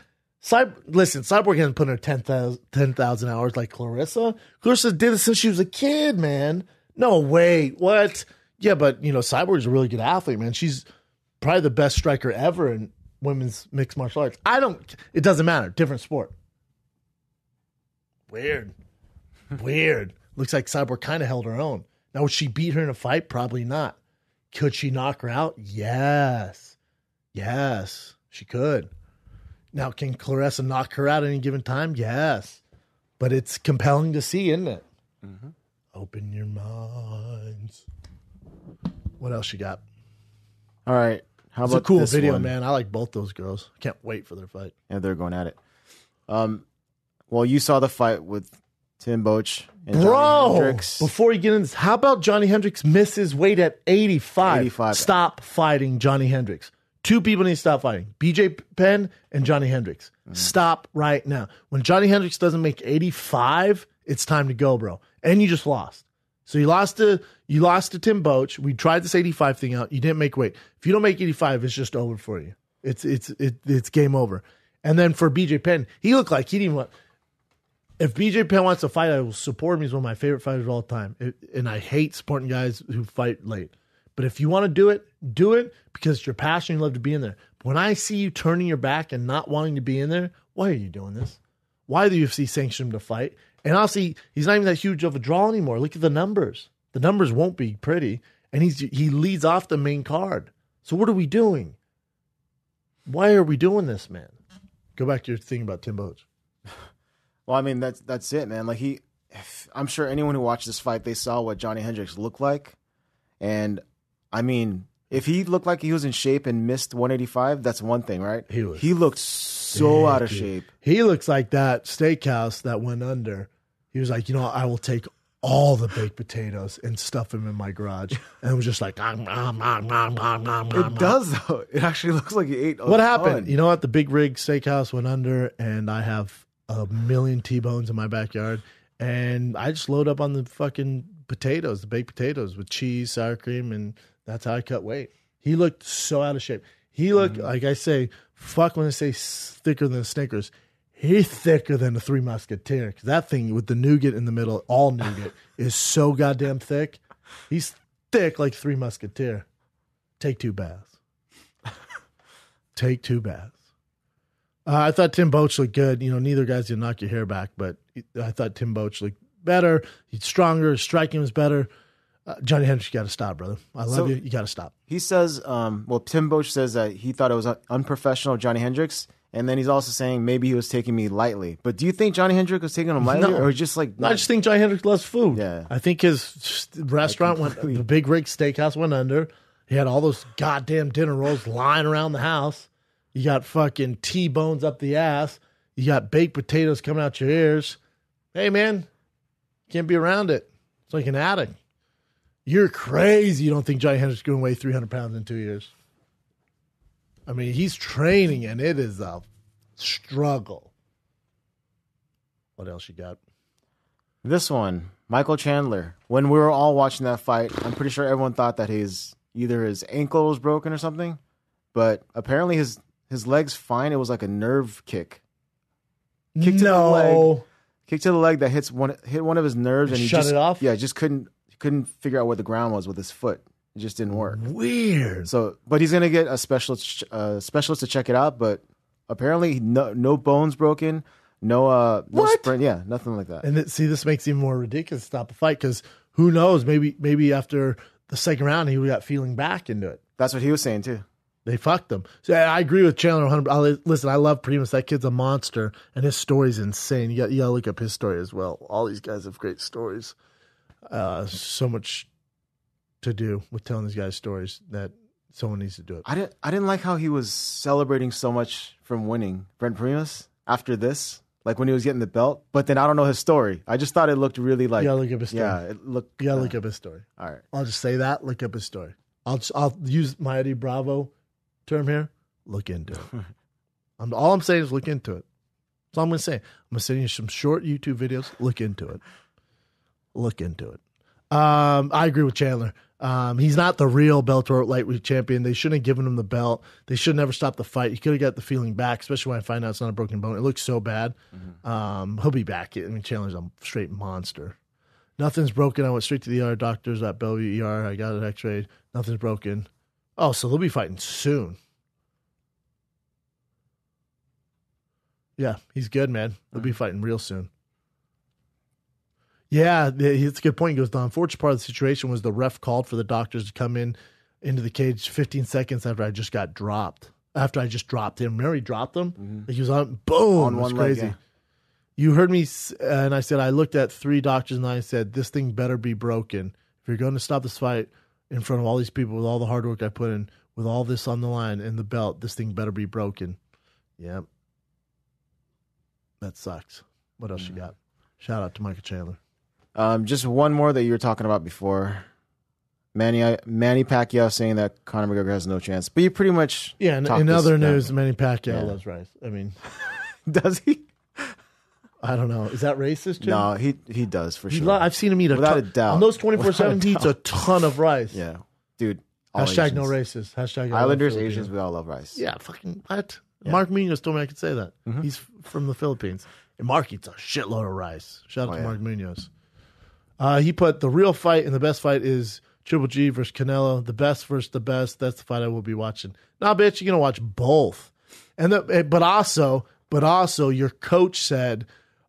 Listen, Cyborg hasn't put in her 10,000 hours like Clarissa. Clarissa did it since she was a kid, man. No way. What? Yeah, but, you know, Cyborg's a really good athlete, man. She's probably the best striker ever in women's mixed martial arts. It doesn't matter. Different sport. Weird. Looks like Cyborg kind of held her own. Now, would she beat her in a fight? Probably not. Could she knock her out? Yes, she could. Now, can Clarissa knock her out at any given time? Yes. But it's compelling to see, isn't it? Mm-hmm. Open your minds. What else you got? All right. How it's about a cool this video, one? man. I like both those girls. Can't wait for their fight. Yeah, they're going at it. Well, you saw the fight with Tim Boetsch and Johnny Hendricks. Before you get into this, how about Johnny Hendricks misses weight at 85? Stop fighting Johnny Hendricks. 2 people need to stop fighting. BJ Penn and Johnny Hendricks. Stop right now. When Johnny Hendricks doesn't make 85, it's time to go, bro. And you just lost. So you lost to Tim Boetsch. We tried this 85 thing out. You didn't make weight. If you don't make 85, it's just over for you. It's game over. And then for BJ Penn, he looked like he didn't want. If BJ Penn wants to fight, I will support him. He's one of my favorite fighters of all time. And I hate supporting guys who fight late. But if you want to do it because it's your passion, you love to be in there. But when I see you turning your back and not wanting to be in there, why are you doing this? Why the UFC sanction him to fight? And honestly, he's not even that huge of a draw anymore. Look at the numbers. The numbers won't be pretty. And he leads off the main card. So what are we doing? Why are we doing this, man? Go back to your thing about Tim Boetsch. Well, I mean, that's it, man. Like I'm sure anyone who watched this fight, they saw what Johnny Hendricks looked like. And I mean, if he looked like he was in shape and missed 185, that's one thing, right? He looked so out of shape. He looks like that steakhouse that went under. He was like, I will take all the baked potatoes and stuff them in my garage. And it was just like, It does, though. It actually looks like he ate a What ton. happened? You know what? The Big Rig Steakhouse went under, and I have a million T-bones in my backyard. And I just load up on the fucking potatoes, the baked potatoes with cheese, sour cream, and that's how I cut weight. He looked so out of shape. He looked, like I say, fuck when I say thicker than a Snickers. He's thicker than a Three Musketeer. 'Cause that thing with the nougat in the middle, all nougat, is so goddamn thick. He's thick like Three Musketeer. Take 2 baths. Take 2 baths. I thought Tim Boetsch looked good. Neither guy's going to knock your hair back, but I thought Tim Boetsch looked better. He's stronger. His striking was better. Johnny Hendricks, you got to stop, brother. I love you. You got to stop. He says, Tim Boetsch says that he thought it was unprofessional, Johnny Hendricks, and then he's also saying maybe he was taking me lightly. But do you think Johnny Hendricks was taking him lightly, or just like? I just think Johnny Hendricks loves food. Yeah, I think his restaurant the Big Rig Steakhouse went under. He had all those goddamn dinner rolls lying around the house. You got fucking T-bones up the ass. You got baked potatoes coming out your ears. Hey, man, can't be around it. It's like an addict. You're crazy. You don't think Johnny Hendricks is going to weigh 300 pounds in 2 years? I mean, he's training, and it is a struggle. What else you got? This one, Michael Chandler. When we were all watching that fight, I'm pretty sure everyone thought that either his ankle was broken or something, but apparently his leg's fine. It was like a nerve kick. Kick to the leg. Kick to the leg that hit one of his nerves, and he shut it off. Yeah, just couldn't figure out where the ground was with his foot. It just didn't work. Weird. So, but he's gonna get a specialist to check it out. But apparently, no bones broken, no sprain. Yeah, nothing like that. And this makes it even more ridiculous to stop the fight, because who knows? Maybe after the second round, he got feeling back into it. That's what he was saying too. They fucked him. So I agree with Chandler 100%. Listen, I love Primus. That kid's a monster, and his story's insane. You got to look up his story as well. All these guys have great stories. So much to do with telling these guys stories that someone needs to do it. I didn't like how he was celebrating so much from winning Brent Primus after this, like when he was getting the belt. But then I don't know his story. I just thought it looked really like. You gotta look up his story. Yeah, it looked. You gotta look up his story. All right, I'll just say that. Look up his story. I'll use my Eddie Bravo term here. Look into it. All I'm saying is look into it. That's all I'm gonna say. I'm gonna send you some short YouTube videos. Look into it. Look into it. I agree with Chandler. He's not the real Bellator lightweight champion. They shouldn't have given him the belt. They should never stop the fight. He could have got the feeling back, especially when I find out it's not a broken bone. It looks so bad. He'll be back. I mean, Chandler's a straight monster. Nothing's broken. I went straight to the ER doctors at Bellevue ER. I got an x-rayed. Nothing's broken. Oh, so they'll be fighting soon. Yeah, he's good, man. They'll be fighting real soon. Yeah, it's a good point. He goes, the unfortunate part of the situation was the ref called for the doctors to come into the cage 15 seconds after I just got dropped. After I just dropped him. Remember he dropped him? Like he was on, boom. On it was one crazy. leg, yeah. You heard me, and I said, I looked at 3 doctors, and I said, this thing better be broken. If you're going to stop this fight in front of all these people with all the hard work I put in, with all this on the line and the belt, this thing better be broken. Yep. That sucks. What else you got? Shout out to Michael Chandler. Just one more that you were talking about before. Manny Pacquiao saying that Conor McGregor has no chance. But you pretty much in other news, Manny Pacquiao loves rice. I mean, does he? I don't know. Is that racist, Jim? No, he does for sure. I've seen him eat without a doubt. On those 24/7, he eats a ton of rice. Yeah, dude. Hashtag no racist. Hashtag Islanders, Asians, we all love rice. Yeah, fucking what? Yeah. Mark Munoz told me I could say that. He's from the Philippines. And Mark eats a shitload of rice. Shout out to Mark Munoz. He put the real fight and the best fight is Triple G versus Canelo. The best versus the best. That's the fight I will be watching. Nah, bitch, you're gonna watch both. But also, your coach said,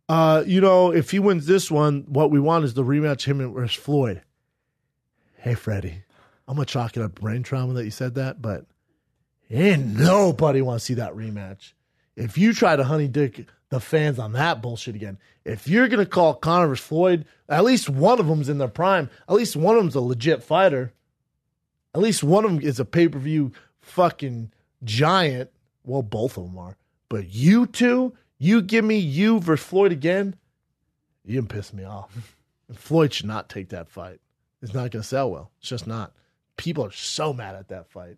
if he wins this one, what we want is the rematch him versus Floyd. Hey, Freddie, I'm gonna chalk it up brain trauma that you said that, but ain't nobody want to see that rematch. If you try to honey dick the fans on that bullshit again, if you're going to call Conor versus Floyd, at least one of them's in their prime. At least one of them's a legit fighter. At least one of them is a pay-per-view fucking giant. Well, both of them are. But you two, you give me you versus Floyd again, you can piss me off. And Floyd should not take that fight. It's not going to sell well. It's just not. People are so mad at that fight.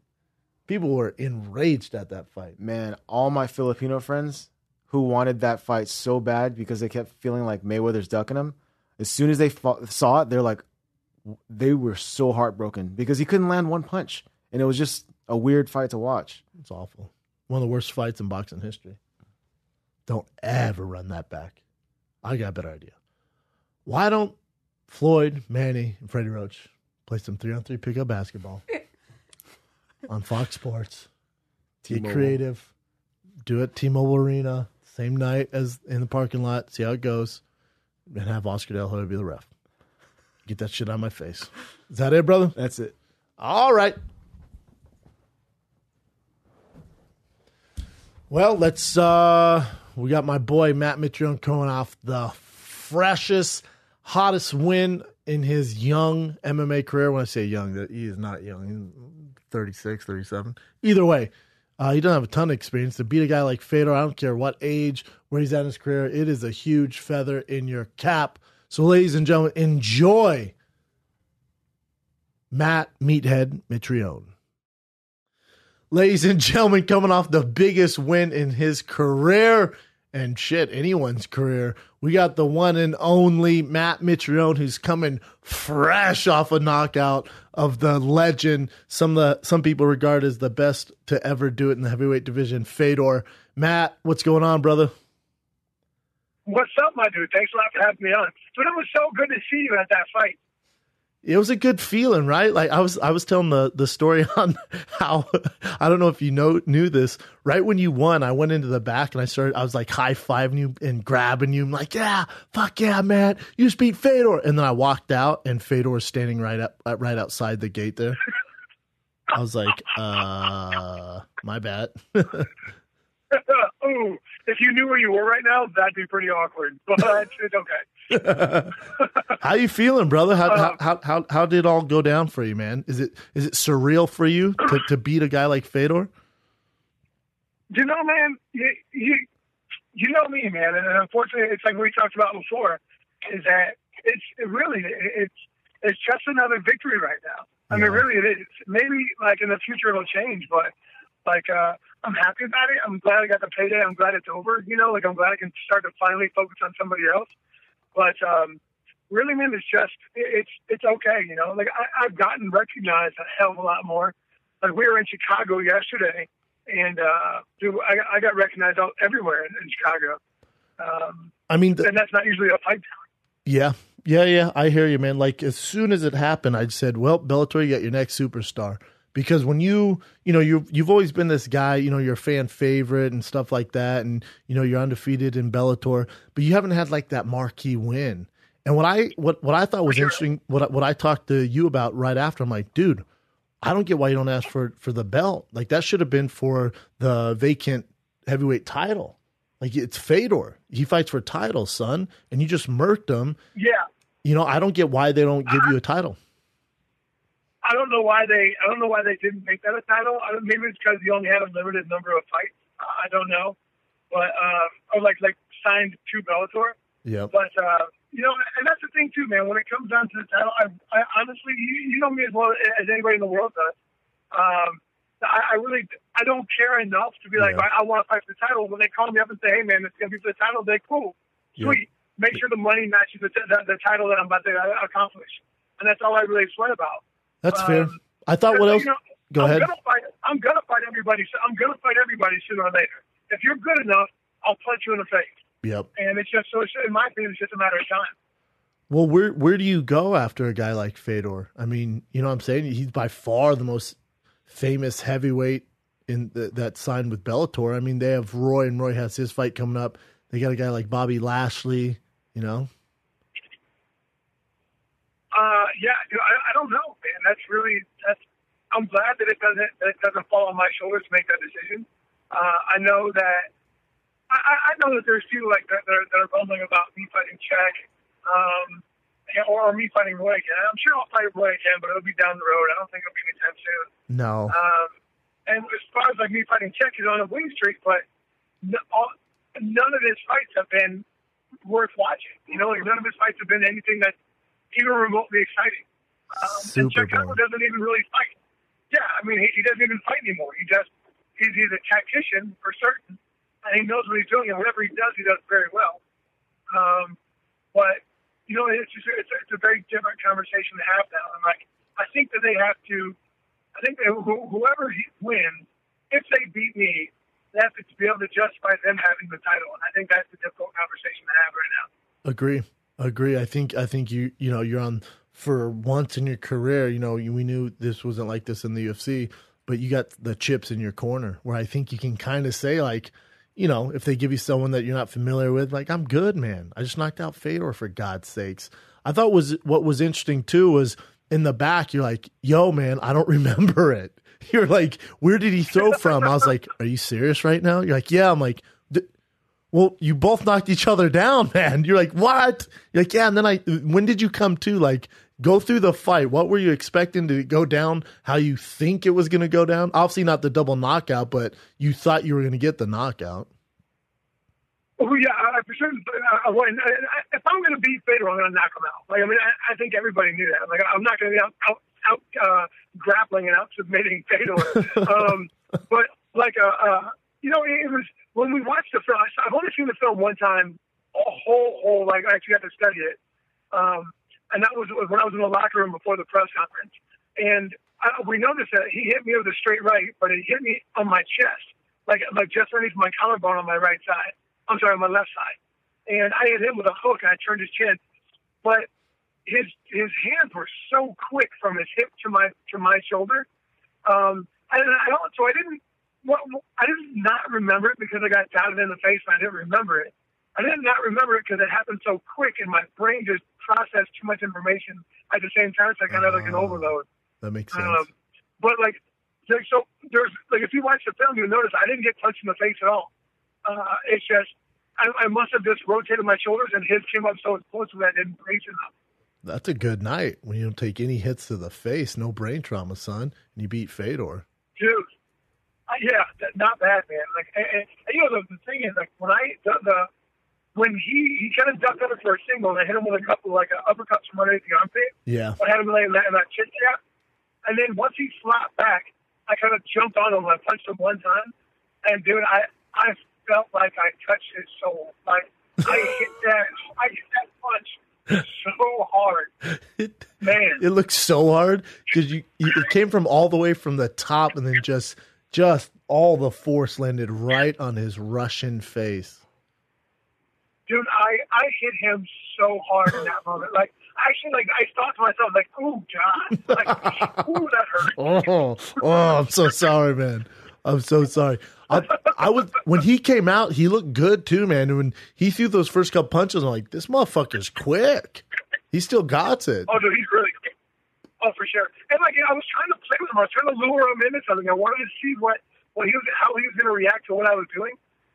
People were enraged at that fight. Man, all my Filipino friends who wanted that fight so bad because they kept feeling like Mayweather's ducking them, As soon as they saw it, they were so heartbroken because he couldn't land one punch. And it was just a weird fight to watch. It's awful. One of the worst fights in boxing history. Don't ever run that back. I got a better idea. Why don't Floyd, Manny, and Freddie Roach play some 3-on-3 pickup basketball on Fox Sports? Get creative. Do it T-Mobile Arena, same night as in the parking lot. See how it goes. And have Oscar De La Hoya be the ref. Get that shit out of my face. Is that it, brother? That's it. All right. Well, let's we got my boy Matt Mitrione coming off the freshest, hottest win in his young MMA career. When I say young, that he is not young. He's 36, 37. Either way, he doesn't have a ton of experience. To beat a guy like Fedor, I don't care what age, where he's at in his career, it is a huge feather in your cap. So, ladies and gentlemen, enjoy Matt Meathead Mitrione. Ladies and gentlemen, coming off the biggest win in his career, and shit, anyone's career, we got the one and only Matt Mitrione, who's coming fresh off a knockout of the legend. Some people regard as the best to ever do it in the heavyweight division, Fedor. Matt, what's going on, brother? What's up, my dude? Thanks a lot for having me on. But it was so good to see you at that fight. It was a good feeling, right? Like I was telling the story on how, I don't know if you knew this, right when you won, I went into the back and I was like high-fiving you and grabbing you. I'm like, yeah, fuck yeah, Matt, you just beat Fedor. And then I walked out and Fedor was standing right outside the gate there. I was like, my bad. Ooh, if you knew where you were right now, that'd be pretty awkward, but it's okay. How you feeling, brother? How did it all go down for you, man? Is it surreal for you to beat a guy like Fedor? You know, man, you know me, man, and unfortunately, it's like we talked about before, is that it's just another victory right now. I mean, really, it is. Maybe like in the future it'll change, but like I'm happy about it. I'm glad I got the payday. I'm glad it's over. You know, like I'm glad I can start to finally focus on somebody else. But really, man, it's okay. You know, like I've gotten recognized a hell of a lot more. Like we were in Chicago yesterday, and dude, I got recognized everywhere in Chicago. I mean, and that's not usually a fight town. Yeah. I hear you, man. Like as soon as it happened, I said, "Well, Bellator, you got your next superstar." Because when you've always been this guy, you're a fan favorite and stuff like that, and you're undefeated in Bellator, but you haven't had like that marquee win. And what I thought was interesting, what I talked to you about right after, I'm like, dude, I don't get why you don't ask for the belt. Like that should have been for the vacant heavyweight title. Like it's Fedor, he fights for titles, son, and you just murked him. Yeah, I don't get why they don't give you a title. I don't know why they didn't make that a title. Maybe it's because you only had a limited number of fights. I don't know, but or like signed to Bellator. Yeah. But and that's the thing too, man. When it comes down to the title, I honestly, you know me as well as anybody in the world does. I don't care enough to be like, I want to fight for the title. When they call me up and say, hey man, it's gonna be for the title, they're cool, sweet. Make sure the money matches the title that I'm about to accomplish, and that's all I really sweat about. That's fair. I thought, what else? Go ahead. I'm gonna fight everybody. I'm gonna fight everybody sooner or later. If you're good enough, I'll punch you in the face. Yep. And it's just in my opinion, it's just a matter of time. Well, where do you go after a guy like Fedor? I mean, you know what I'm saying? He's by far the most famous heavyweight that signed with Bellator. I mean, they have Roy, and Roy has his fight coming up. They got a guy like Bobby Lashley, Yeah, I don't know, man. I'm glad that it doesn't fall on my shoulders to make that decision. I know that there's people like that are bumbling about me fighting Czech, or me fighting Roy again. I'm sure I'll fight Roy again, but it'll be down the road. I don't think it'll be anytime soon. No. And as far as like me fighting Czech, he's on a win streak, but none of his fights have been worth watching. Like none of his fights have been anything that even remotely exciting. And Chicago doesn't even really fight. Yeah, I mean, he doesn't even fight anymore. He's a tactician for certain, and he knows what he's doing, and whatever he does very well. But it's a very different conversation to have now. And like, I think that whoever wins, if they beat me, they have to be able to justify them having the title. And I think that's the difficult conversation to have right now. Agree. I think you're on, for once in your career, we knew this wasn't like this in the UFC, but you got the chips in your corner where I think you can kind of say, like, if they give you someone that you're not familiar with, like, I'm good, man. I just knocked out Fedor, for God's sakes. I thought what was interesting too was in the back, you're like, yo, man, I don't remember it. You're like, where did he throw from? I was like, are you serious right now? You're like, yeah. I'm like, well, you both knocked each other down, man. You're like, what? You're like, yeah. And then when did you come to, like, go through the fight? What were you expecting to go down? How you think it was going to go down? Obviously not the double knockout, but you thought you were going to get the knockout. Oh yeah, for sure. If I'm going to beat Fedor, I'm going to knock him out. Like, I mean, I think everybody knew that. Like, I'm not going to be out grappling and out submitting Fedor. But like, it was when we watched the film. I've only seen the film one time, a whole like I actually had to study it. And that was when I was in the locker room before the press conference. And we noticed that he hit me with a straight right, but he hit me on my chest, like just underneath my collarbone on my right side. I'm sorry, on my left side. And I hit him with a hook, and I turned his chin. But his hands were so quick from his hip to my shoulder. I did not remember it because I got dotted in the face, and I didn't remember it. I did not remember it because it happened so quick, and my brain just processed too much information at the same time, so I kind of like an overload. That makes sense. But so there's if you watch the film, you'll notice I didn't get punched in the face at all. It's just I must have just rotated my shoulders, and his came up so close that I didn't brace enough. That's a good night when you don't take any hits to the face, no brain trauma, son, and you beat Fedor. Dude, yeah, not bad, man. Like, and the thing is, like, when he kind of ducked under for a single, and I hit him with a couple like uppercuts from underneath the armpit. Yeah, I had him laying in that chin trap, and then once he slapped back, I kind of jumped on him and I punched him one time, and dude, I felt like I touched his soul. Like I hit that punch so hard, man. It looked so hard because it came from all the way from the top, and then just all the force landed right on his Russian face. Dude, I hit him so hard in that moment. Like, actually, I thought to myself, like, oh God, like, ooh, that hurt. Oh, I'm so sorry, man. I'm so sorry. I was when he came out, he looked good too, man. And when he threw those first couple punches, I'm like, this motherfucker's quick. He still got it. Oh, dude, he's really quick. Oh, for sure. And like, I was trying to play with him. I was trying to lure him into something. I wanted to see how he was going to react to what I was doing.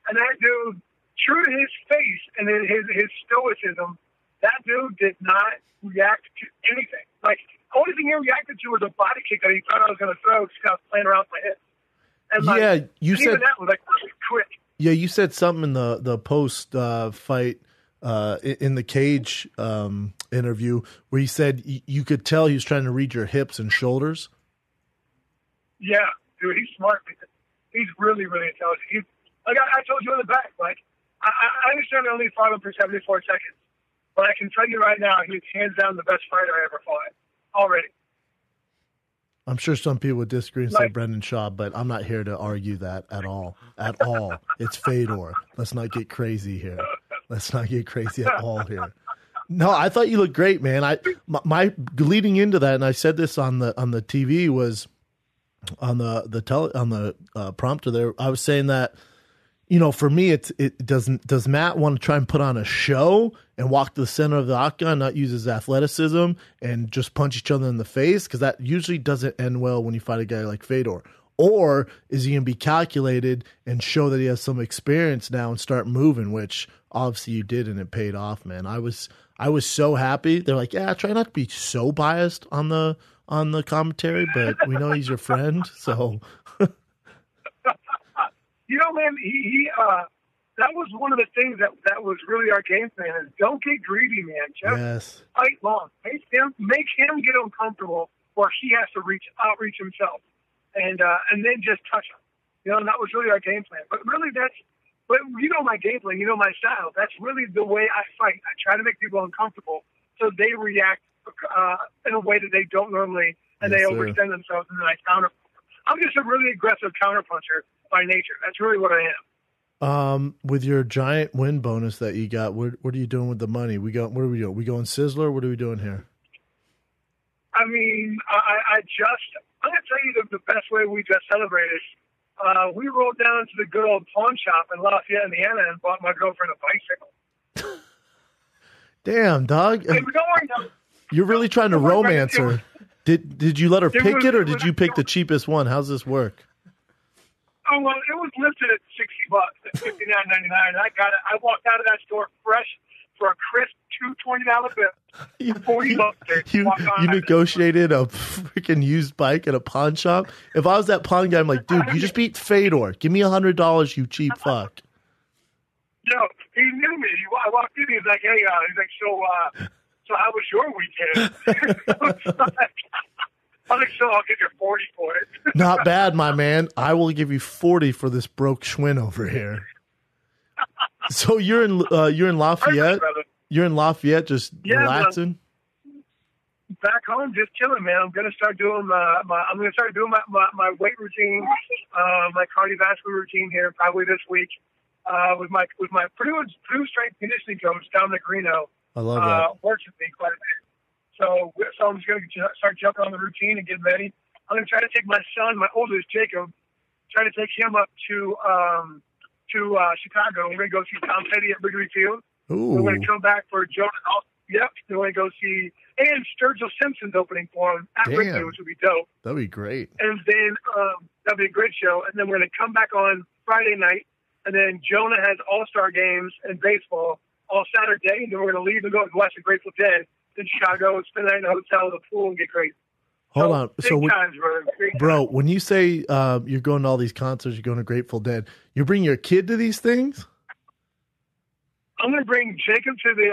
And that dude, true to his face and his stoicism, that dude did not react to anything. Like, the only thing he reacted to was a body kick that he thought I was going to throw because I was playing around with my hips. And yeah, you said even that was like really quick. Yeah, you said something in the post fight in the cage interview where you said you could tell he was trying to read your hips and shoulders. Yeah, dude, he's smart. He's really, really intelligent. Like I told you in the back, like I understand I only fought him for 74 seconds, but I can tell you right now, he's hands down the best fighter I ever fought already. I'm sure some people would disagree and say Brendan Schaub, but I'm not here to argue that at all. At all. It's Fedor. Let's not get crazy here. Let's not get crazy at all here. No, I thought you looked great, man. My leading into that, and I said this on the TV, was on the prompter there. I was saying that, for me, does Matt want to try and put on a show and walk to the center of the octagon, not use his athleticism and just punch each other in the face? Because that usually doesn't end well when you fight a guy like Fedor. Or is he going to be calculated and show that he has some experience now and start moving, which obviously you did, and it paid off, man. I was so happy. They're like, yeah, try not to be so biased on the commentary, but we know he's your friend, so. Man, he that was one of the things that was really our game plan is don't get greedy, man. Just fight long. Make him get uncomfortable where he has to outreach himself, and then just touch him. And that was really our game plan. But really, but my game plan, my style. That's really the way I fight. I try to make people uncomfortable so they react in a way that they don't normally, and they overextend themselves, and then I counter. I'm just a really aggressive counterpuncher by nature. That's really what I am. With your giant win bonus that you got, what are you doing with the money? What are we doing? We going Sizzler? What are we doing here? I mean, I'm going to tell you the best way we just celebrated. We rolled down to the good old pawn shop in Lafayette, Indiana, and bought my girlfriend a bicycle. Damn, dog. Hey, You're really trying to romance her. Did you let her pick it, or did you pick the cheapest one? How's this work? Oh, well, it was listed at $60 at $59.99. I got it. I walked out of that store fresh for a crisp $2 $20 bill. You negotiated a freaking used bike at a pawn shop. If I was that pawn guy, I'm like, dude, you just beat Fedor. Give me $100, you cheap fuck. No, he knew me. I walked in. He's like, hey, he's like, so how was your weekend? I'm like, so I'll give you 40 for it. Not bad, my man. I will give you 40 for this broke Schwinn over here. So you're in Lafayette. You're in Lafayette, just relaxing. Back home, just chilling, man. I'm gonna start doing my weight routine, my cardiovascular routine here probably this week with my Purdue strength conditioning coach Dominic Reno. I love that. Works with me quite a bit. So I'm just going to start jumping on the routine and get ready. I'm going to try to take my son, my oldest, Jacob, try to take him up to Chicago. We're going to go see Tom Petty at Wrigley Field. Ooh. We're going to come back for Jonah. Yep. We're going to go see, and Sturgill Simpson's opening for him at Wrigley, which would be dope. That'd be great. And then that'd be a great show. And then we're going to come back on Friday night. And then Jonah has all-star games and baseball all Saturday. And then we're going to leave and go and watch the Grateful Dead in Chicago, spend the night in a hotel, the pool, and get crazy. Hold on. So, times, bro, when you say you're going to all these concerts, you're going to Grateful Dead, you bring your kid to these things? I'm going to bring Jacob to the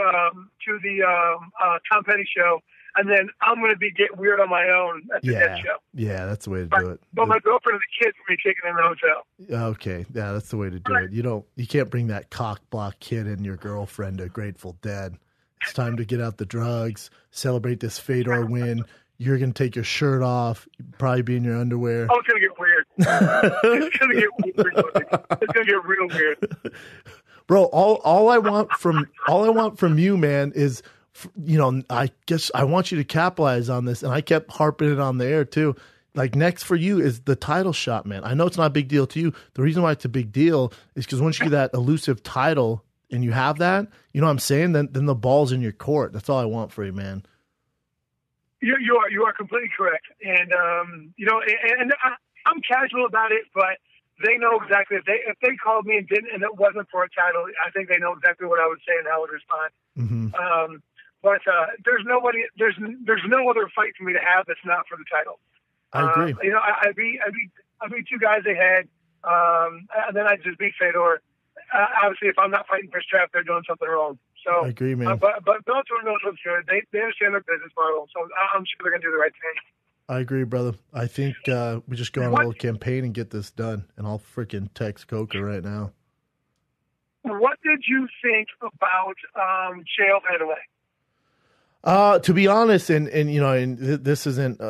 Tom Petty show, and then I'm going to be getting weird on my own at the Dead show. Yeah, that's the way to do it. But my girlfriend and the kids will be taking in the hotel. Okay, yeah, that's the way to do it. You can't bring that cock block kid and your girlfriend to Grateful Dead. It's time to get out the drugs, celebrate this Fedor win. You're going to take your shirt off, probably be in your underwear. Oh, it's going to get weird. It's going to get weird. It's going to get real weird. Bro, all I want from you, man, is, I guess I want you to capitalize on this, and I kept harping it on the air too. Like, next for you is the title shot, man. I know it's not a big deal to you. The reason why it's a big deal is because once you get that elusive title and you have that, you know what I'm saying? Then the ball's in your court. That's all I want for you, man. You are completely correct, and I'm casual about it, but they know exactly if they called me and didn't, and it wasn't for a title, I think they know exactly what I would say and how I would respond. Mm-hmm. But there's no other fight for me to have that's not for the title. I agree. I beat two guys ahead, and then I just beat Fedor. Obviously, if I'm not fighting for strap, they're doing something wrong. So I agree, man. But Bellator knows what's good. They understand their business model, so I'm sure they're going to do the right thing. I agree, brother. I think we just go on a little campaign and get this done, and I'll freaking text Coca right now. What did you think about Chael Wanderlei? To be honest, and this isn't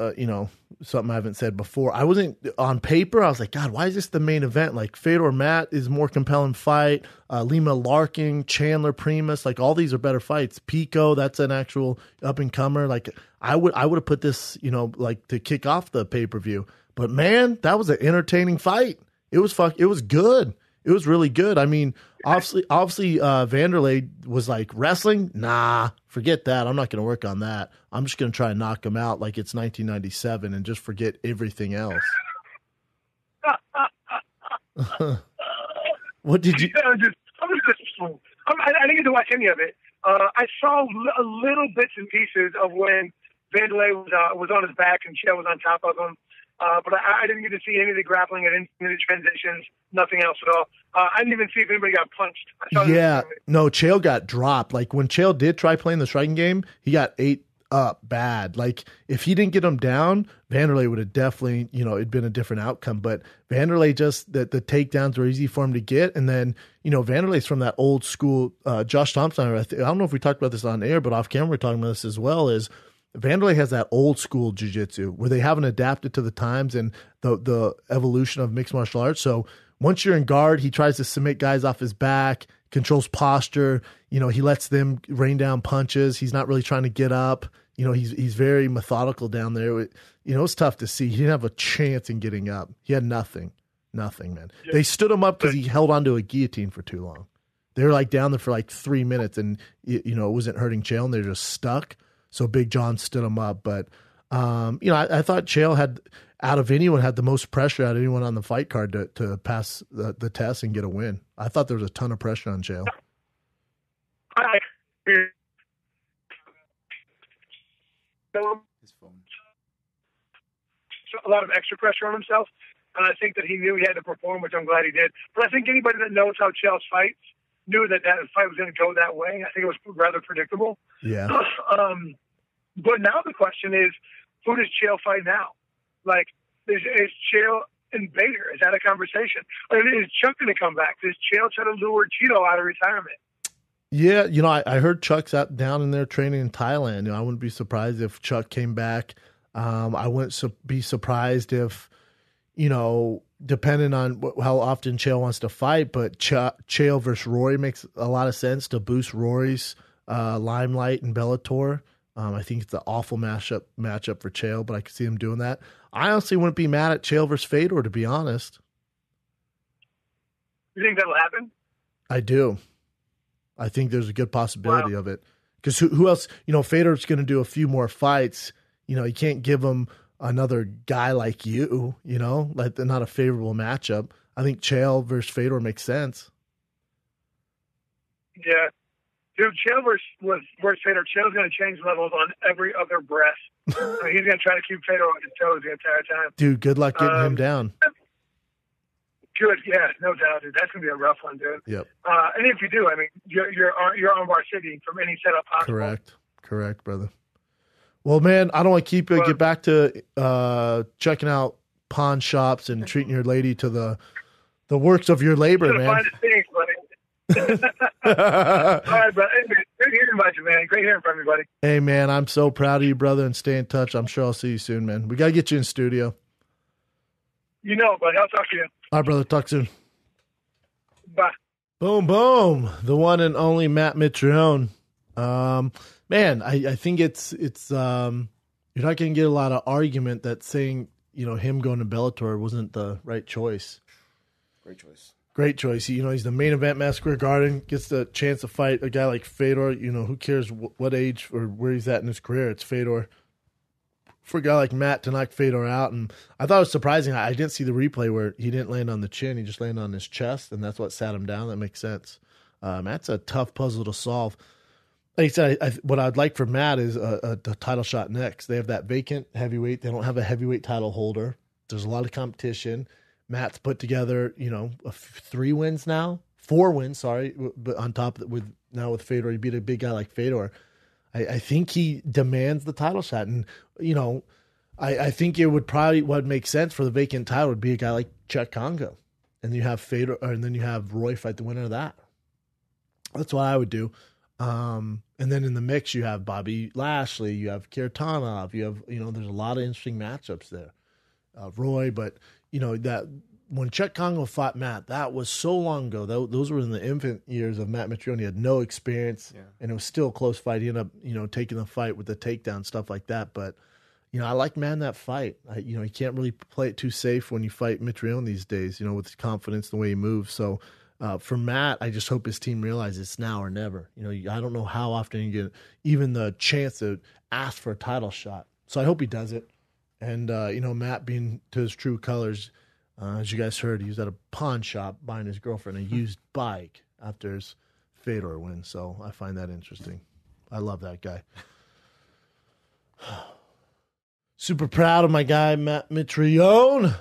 something I haven't said before. I wasn't on paper. I was like, God, why is this the main event? Like, Fedor Matt is a more compelling fight. Lima Larkin, Chandler Primus, like, all these are better fights. Pico, that's an actual up and comer. Like, I would have put this, to kick off the pay-per-view. But man, that was an entertaining fight. It was good. It was really good. I mean, obviously, Wanderlei was like, wrestling? Nah, forget that. I'm not going to work on that. I'm just going to try and knock him out like it's 1997 and just forget everything else. What did you? I didn't get to watch any of it. I saw little bits and pieces of when Wanderlei was on his back and Chael was on top of him. But I didn't get to see any of the grappling. I didn't see any of the transitions, nothing else at all. I didn't even see if anybody got punched. No, Chael got dropped. Like, when Chael did try playing the striking game, he got 8 up bad. Like, if he didn't get him down, Wanderlei would have definitely, it'd been a different outcome. But Wanderlei, just the takedowns were easy for him to get. And then, Wanderlei's from that old school, Josh Thompson, I don't know if we talked about this on air, but off camera we're talking about this as well, is Wanderlei has that old school jiu-jitsu where they haven't adapted to the times and the evolution of mixed martial arts. So once you're in guard, he tries to submit guys off his back, controls posture. He lets them rain down punches. He's not really trying to get up. He's very methodical down there. It's tough to see. He didn't have a chance in getting up. He had nothing, man. Yeah. They stood him up because he held onto a guillotine for too long. They were down there for 3 minutes, and it wasn't hurting Chael, and they're just stuck. So Big John stood him up. But I thought Chael had, out of anyone, had the most pressure out of anyone on the fight card to pass the test and get a win. I thought there was a ton of pressure on Chael. His phone. A lot of extra pressure on himself, and I think that he knew he had to perform, which I'm glad he did. But I think anybody that knows how Chael fights knew that fight was going to go that way. I think it was rather predictable. Yeah. But now the question is, who does Chael fight now? Is Chael and Bader? Is that a conversation? Or is Chuck going to come back? Does Chael try to lure Cheeto out of retirement? Yeah, I heard Chuck's down in there training in Thailand. I wouldn't be surprised if Chuck came back. I wouldn't be surprised if, depending on how often Chael wants to fight, but Chael versus Rory makes a lot of sense to boost Rory's limelight in Bellator. I think it's an awful matchup for Chael, but I could see him doing that. I honestly wouldn't be mad at Chael versus Fedor, to be honest. You think that'll happen? I do. I think there's a good possibility of it. Because who else? Fedor's going to do a few more fights. You can't give him another guy like you, they're not a favorable matchup. I think Chael versus Fedor makes sense. Yeah. Dude, Chael versus Fedor, Chael's going to change levels on every other breath. He's going to try to keep Fedor on his toes the entire time. Dude, good luck getting him down. Good, yeah, no doubt, dude. That's going to be a rough one, dude. Yep. And if you do, you're on bar city from any setup possible. Correct, brother. Well, man, I don't want to keep you. Get back to checking out pawn shops and treating your lady to the works of your labor, man. Find the things, buddy. All right, brother. Great hearing about you, man. Great hearing from everybody. Hey, man, I'm so proud of you, brother, and stay in touch. I'm sure I'll see you soon, man. We got to get you in studio. Buddy. I'll talk to you. All right, brother. Talk soon. Bye. Boom, boom. The one and only Matt Mitrione. Man, I think it's you're not going to get a lot of argument that saying, him going to Bellator wasn't the right choice. Great choice. He's the main event Madison Square Garden, gets the chance to fight a guy like Fedor. Who cares what age or where he's at in his career? It's Fedor. For a guy like Matt to knock Fedor out, and I thought it was surprising. I didn't see the replay where he didn't land on the chin; he just landed on his chest, and that's what sat him down. That makes sense. Matt's a tough puzzle to solve. Like I said, what I'd like for Matt is a title shot next. They have that vacant heavyweight. They don't have a heavyweight title holder. There's a lot of competition. Matt's put together, 4 wins, sorry, but on top with Fedor, he beat a big guy like Fedor. I think he demands the title shot, and I think it would probably what would make sense for the vacant title would be a guy like Chet Congo, and you have Fedor, and then you have Roy fight the winner of that. That's what I would do. And then in the mix, you have Bobby Lashley, you have Kirtanov, you have there's a lot of interesting matchups there. Roy, but that when Chet Congo fought Matt, that was so long ago. Those were in the infant years of Matt Mitrione. He had no experience, and it was still a close fight. He ended up, taking the fight with the takedown, stuff like that. But, I like Matt in that fight. You can't really play it too safe when you fight Mitrione these days, with his confidence, the way he moves. So for Matt, I just hope his team realizes it's now or never. I don't know how often you get even the chance to ask for a title shot. So I hope he does it. And, Matt being to his true colors, as you guys heard, he was at a pawn shop buying his girlfriend a used bike after his Fedor win. So I find that interesting. I love that guy. Super proud of my guy, Matt Mitrione.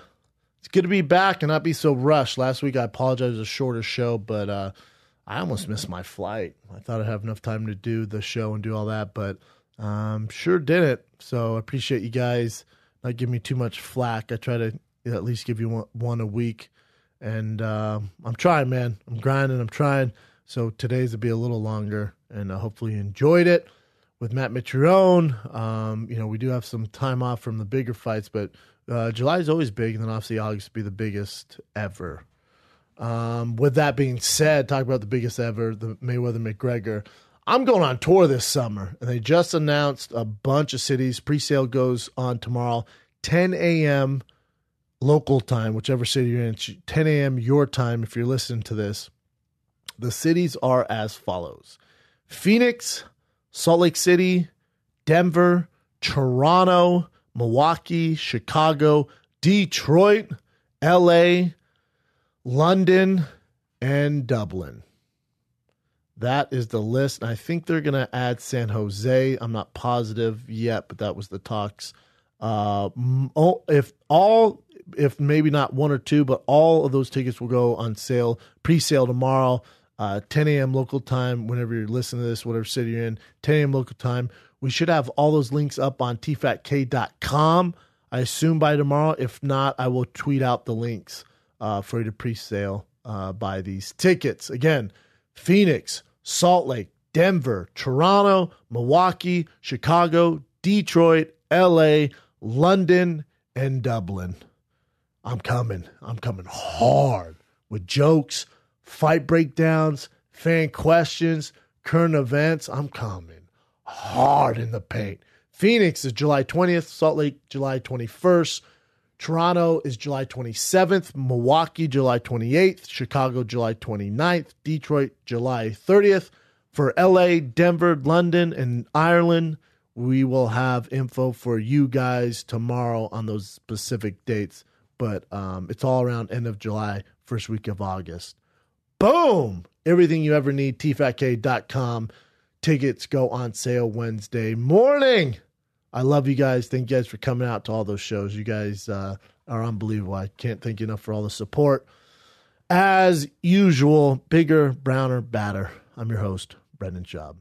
It's good to be back and not be so rushed. Last week, I apologize, it was a shorter show, but I almost missed my flight. I thought I'd have enough time to do the show and do all that, but Sure didn't. So I appreciate you guys not giving me too much flack. I try to at least give you one a week. And I'm trying, man. I'm grinding. I'm trying. So today's will be a little longer. And hopefully you enjoyed it with Matt Mitrione. We do have some time off from the bigger fights, but July is always big. And then obviously August will be the biggest ever. With that being said, talk about the biggest ever, the Mayweather-McGregor. I'm going on tour this summer, and they just announced a bunch of cities. Pre-sale goes on tomorrow, 10 a.m. local time, whichever city you're in. It's 10 a.m. your time if you're listening to this. The cities are as follows: Phoenix, Salt Lake City, Denver, Toronto, Milwaukee, Chicago, Detroit, L.A., London, and Dublin. That is the list. And I think they're going to add San Jose. I'm not positive yet, but that was the talks. If maybe not one or two, but all of those tickets will go on sale, pre-sale tomorrow, 10 a.m. local time, whenever you're listening to this, whatever city you're in, 10 a.m. local time. We should have all those links up on tfatk.com, I assume by tomorrow. If not, I will tweet out the links for you to pre-sale buy these tickets. Again, Phoenix, Salt Lake, Denver, Toronto, Milwaukee, Chicago, Detroit, L.A., London, and Dublin. I'm coming hard with jokes, fight breakdowns, fan questions, current events. I'm coming hard in the paint. Phoenix is July 20th, Salt Lake July 21st, Toronto is July 27th, Milwaukee July 28th, Chicago July 29th, Detroit July 30th. For LA, Denver, London, and Ireland, we will have info for you guys tomorrow on those specific dates. But it's all around end of July, first week of August. Boom! Everything you ever need, tfatk.com. Tickets go on sale Wednesday morning. I love you guys. Thank you guys for coming out to all those shows. You guys are unbelievable. I can't thank you enough for all the support. As usual, bigger, browner, badder. I'm your host, Brendan Schaub.